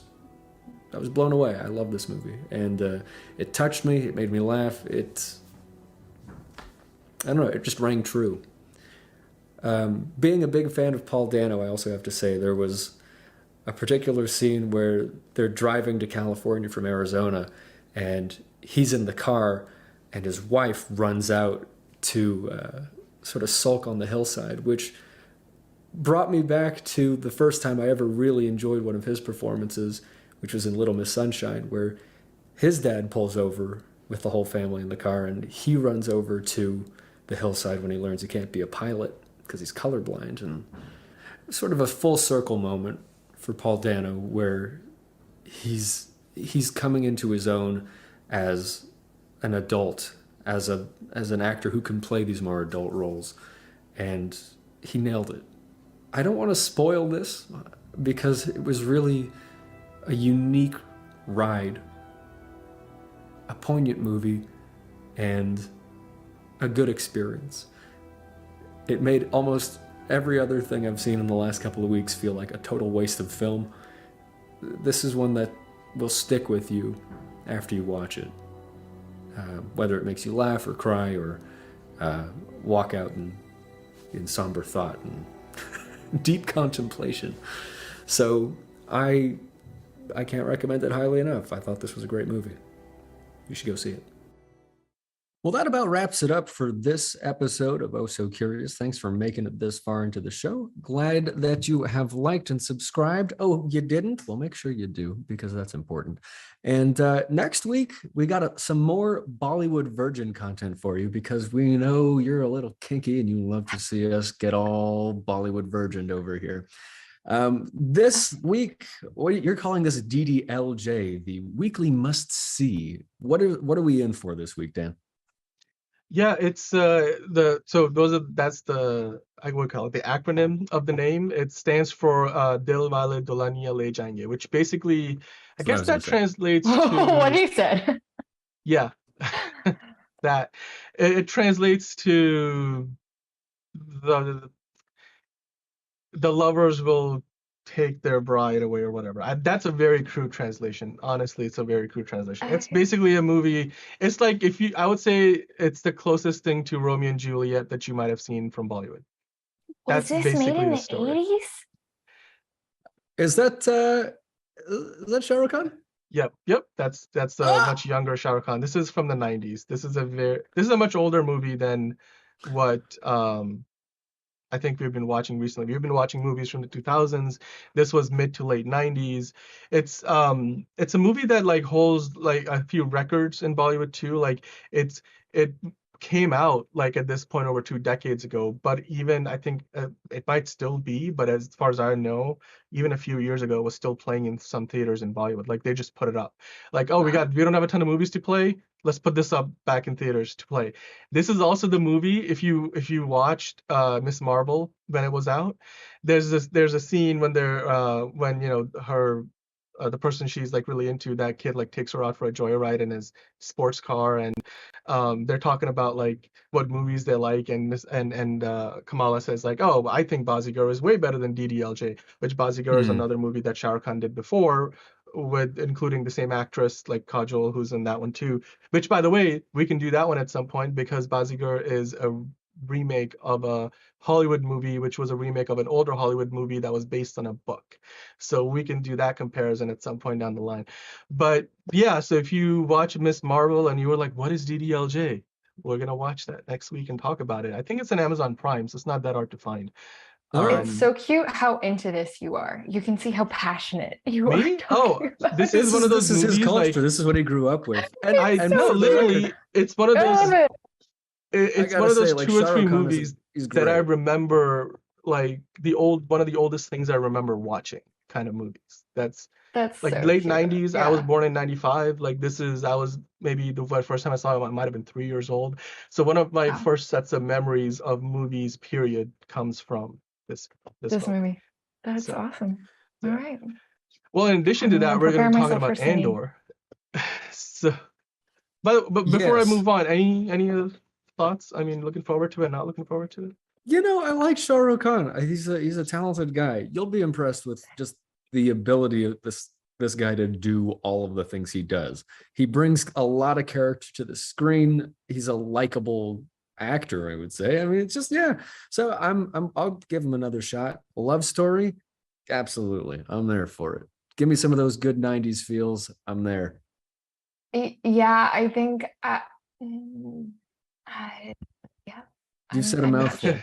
blown away. I love this movie, and it touched me. It made me laugh. I don't know. It just rang true. Being a big fan of Paul Dano, I also have to say there was a particular scene where they're driving to California from Arizona, and he's in the car, and his wife runs out to sort of sulk on the hillside, which brought me back to the first time I ever really enjoyed one of his performances, which was in Little Miss Sunshine, where his dad pulls over with the whole family in the car, and he runs over to the hillside when he learns he can't be a pilot because he's colorblind. And sort of a full circle moment for Paul Dano, where he's coming into his own as an adult, as an actor who can play these more adult roles, and he nailed it. I don't want to spoil this because it was really a unique ride, a poignant movie, and a good experience. It made almost every other thing I've seen in the last couple of weeks feel like a total waste of film. This is one that will stick with you after you watch it, whether it makes you laugh or cry or walk out in somber thought and deep contemplation. So I can't recommend it highly enough. I thought this was a great movie. You should go see it. Well, that about wraps it up for this episode of Oh So Curious. Thanks for making it this far into the show. Glad that you have liked and subscribed. Oh, you didn't? Well, make sure you do, because that's important. And next week, we got some more Bollywood Virgin content for you, because we know you're a little kinky and you love to see us get all Bollywood Virgined over here. This week, you're calling this DDLJ, the weekly must-see. What are we in for this week, Dan? Yeah, it's that's the, I would call it the acronym of the name. It stands for Dilwale Dulhania Le Jayenge, which basically, I guess that translates to what he said. Yeah, that it translates to the lovers will take their bride away or whatever. That's a very crude translation. Honestly, it's a very crude translation. It's basically a movie. It's like I would say it's the closest thing to Romeo and Juliet that you might have seen from Bollywood. Was this made in the 80s? Is that Shah Rukh Khan? Yep. That's a much younger Shah Rukh Khan. This is from the 90s. This is a much older movie than what I think we've been watching recently. We've been watching movies from the 2000s. This was mid to late 90s. It's a movie that like holds like a few records in Bollywood too. Like it came out like at this point over 2 decades ago, but even I think it might still be, but as far as I know, even a few years ago it was still playing in some theaters in Bollywood. Like they just put it up. Like, oh, we don't have a ton of movies to play. Let's put this up back in theaters to play. This is also the movie, if you watched Miss Marvel when it was out, there's a scene when they're when her the person she's like really into, that kid like takes her out for a joyride in his sports car, and they're talking about like what movies they like, and Kamala says like, oh, I think Bazigar is way better than DDLJ, which Bazigar is another movie that Shah Rukh Khan did before, with including the same actress like Kajol, who's in that one too. Which, by the way, we can do that one at some point, because Bazigar is a remake of a Hollywood movie, which was a remake of an older Hollywood movie that was based on a book. So we can do that comparison at some point down the line. But yeah, so if you watch Miss Marvel and you were like, what is DDLJ? We're going to watch that next week and talk about it. I think it's on Amazon Prime, so it's not that hard to find. It's so cute how into this you are. You can see how passionate you are. Me? Oh, this is one of those This is movies, his culture. like, this is what he grew up with. I know, literally, it's one of I love those. it. It's gotta one of those say, like, 2 or Shah 3 Rukh Khan movies is that I great. remember, like one of the oldest things I remember watching kind of movies. That's That's like so late cute. 90s. I was Yeah. born in 95. Like I was maybe the first time I saw it, I might have been 3 years old. So one of my Wow. first sets of memories of movies, period, comes from this This film. movie. That's So, awesome. yeah. All right. Well, in addition to I'm gonna that, we're going to prepare be talking myself about for singing. Andor. So, but before I Yes. move on, any other thoughts? I mean, looking forward to it, not looking forward to it? You know, I like Shah Rukh Khan. He's a talented guy. You'll be impressed with just the ability of this guy to do all of the things he does. He brings a lot of character to the screen. He's a likable actor, I would say. I mean, it's just, yeah. So I'll give him another shot. Love story, absolutely. I'm there for it. Give me some of those good 90s feels. I'm there. Yeah, I think yeah. You said a I'm not mouthful. sure.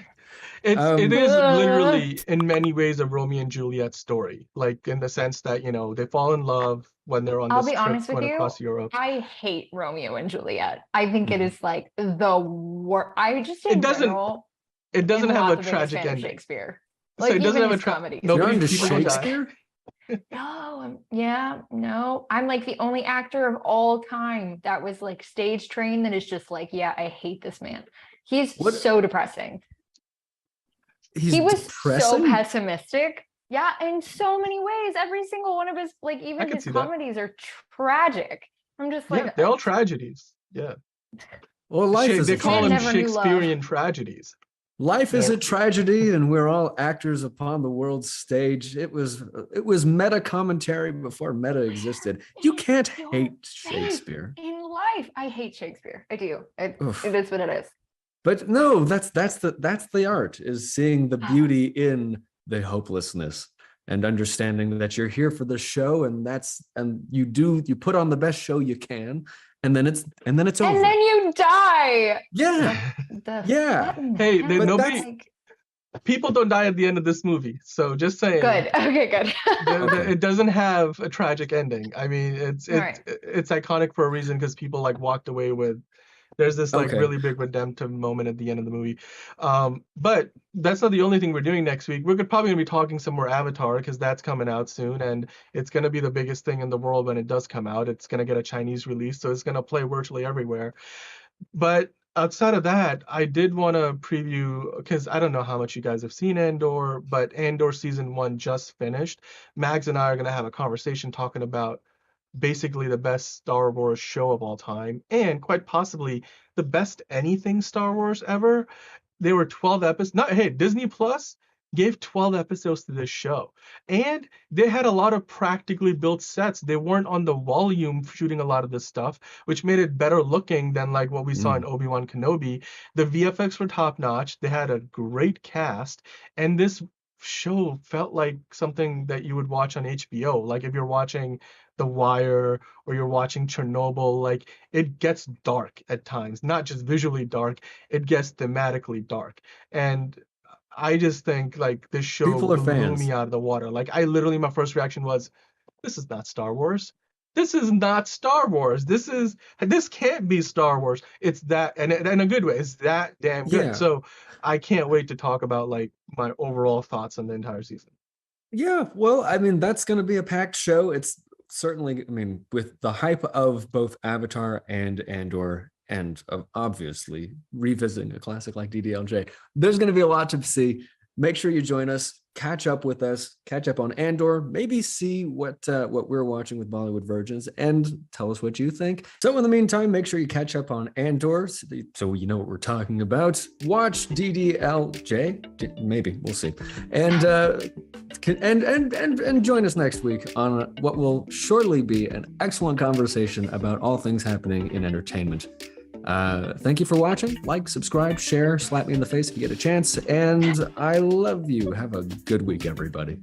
It is literally in many ways a Romeo and Juliet story, like in the sense that, they fall in love when they're on I'll this be trip honest with going you. across Europe. I hate Romeo and Juliet. I think it Mhm. is like the worst. I just in It doesn't general it doesn't am have not a the biggest tragic fan of ending. Shakespeare. So Like it doesn't even have a his comedies. You're into people don't die. Shakespeare? No, yeah, no. I'm like the only actor of all time that was like stage trained that is just like, yeah, I hate this man. He's What- so depressing. He's He was depressing? so pessimistic. Yeah, in so many ways. Every single one of his, like even can his see that. comedies are tragic. I'm just Yeah, like, they're all tragedies. Yeah. Well, life is They a call them Never knew love. Shakespearean tragedies. Life is Yeah. a tragedy, and we're all actors upon the world's stage. It was meta commentary before meta existed. You can't Your hate faith Shakespeare. in life. I hate Shakespeare. I do. It Oof. is what it is. But no, that's the art, is seeing the beauty in the hopelessness and understanding that you're here for the show, and you put on the best show you can, and then it's over. And then you die. Yeah. The Yeah. fucking Hey, hell? then But nobody Like, people don't die at the end of this movie. So just saying. good. Okay, good. Okay. It doesn't have a tragic ending. I mean, it's Right. it's iconic for a reason, because people like walked away with. There's this like Okay. really big redemptive moment at the end of the movie. But that's not the only thing we're doing next week. We're probably gonna be talking some more Avatar, because that's coming out soon, and it's gonna be the biggest thing in the world when it does come out. It's gonna get a Chinese release, so it's gonna play virtually everywhere. But outside of that, I did want to preview, because I don't know how much you guys have seen Andor, but Andor season 1 just finished. Mags and I are going to have a conversation talking about basically the best Star Wars show of all time, and quite possibly the best anything Star Wars ever. There were 12 episodes. Hey, Disney Plus gave 12 episodes to this show, and they had a lot of practically built sets. They weren't on the volume shooting a lot of this stuff, which made it better looking than like what we saw in Obi-Wan Kenobi. The VFX were top notch. They had a great cast, and this show felt like something that you would watch on HBO. Like if you're watching The Wire or you're watching Chernobyl, like it gets dark at times, not just visually dark, it gets thematically dark. And I just think like this show People are blew fans. me out of the water. Like I literally, my first reaction was, this is not Star Wars. This is not Star Wars. This can't be Star Wars. It's that, and in a good way, it's that damn good. Yeah. So I can't wait to talk about like my overall thoughts on the entire season. Yeah, well, I mean, that's going to be a packed show. It's certainly, I mean, with the hype of both Avatar and Andor, and of obviously revisiting a classic like DDLJ, there's going to be a lot to see. make sure you join us, catch up with us, catch up on Andor, maybe see what we're watching with Bollywood Virgins, and tell us what you think. So in the meantime, make sure you catch up on Andor so you know what we're talking about. Watch DDLJ, maybe, we'll see. And join us next week on what will shortly be an excellent conversation about all things happening in entertainment. Thank you for watching. Like, subscribe, share, slap me in the face if you get a chance. And I love you. Have a good week, everybody.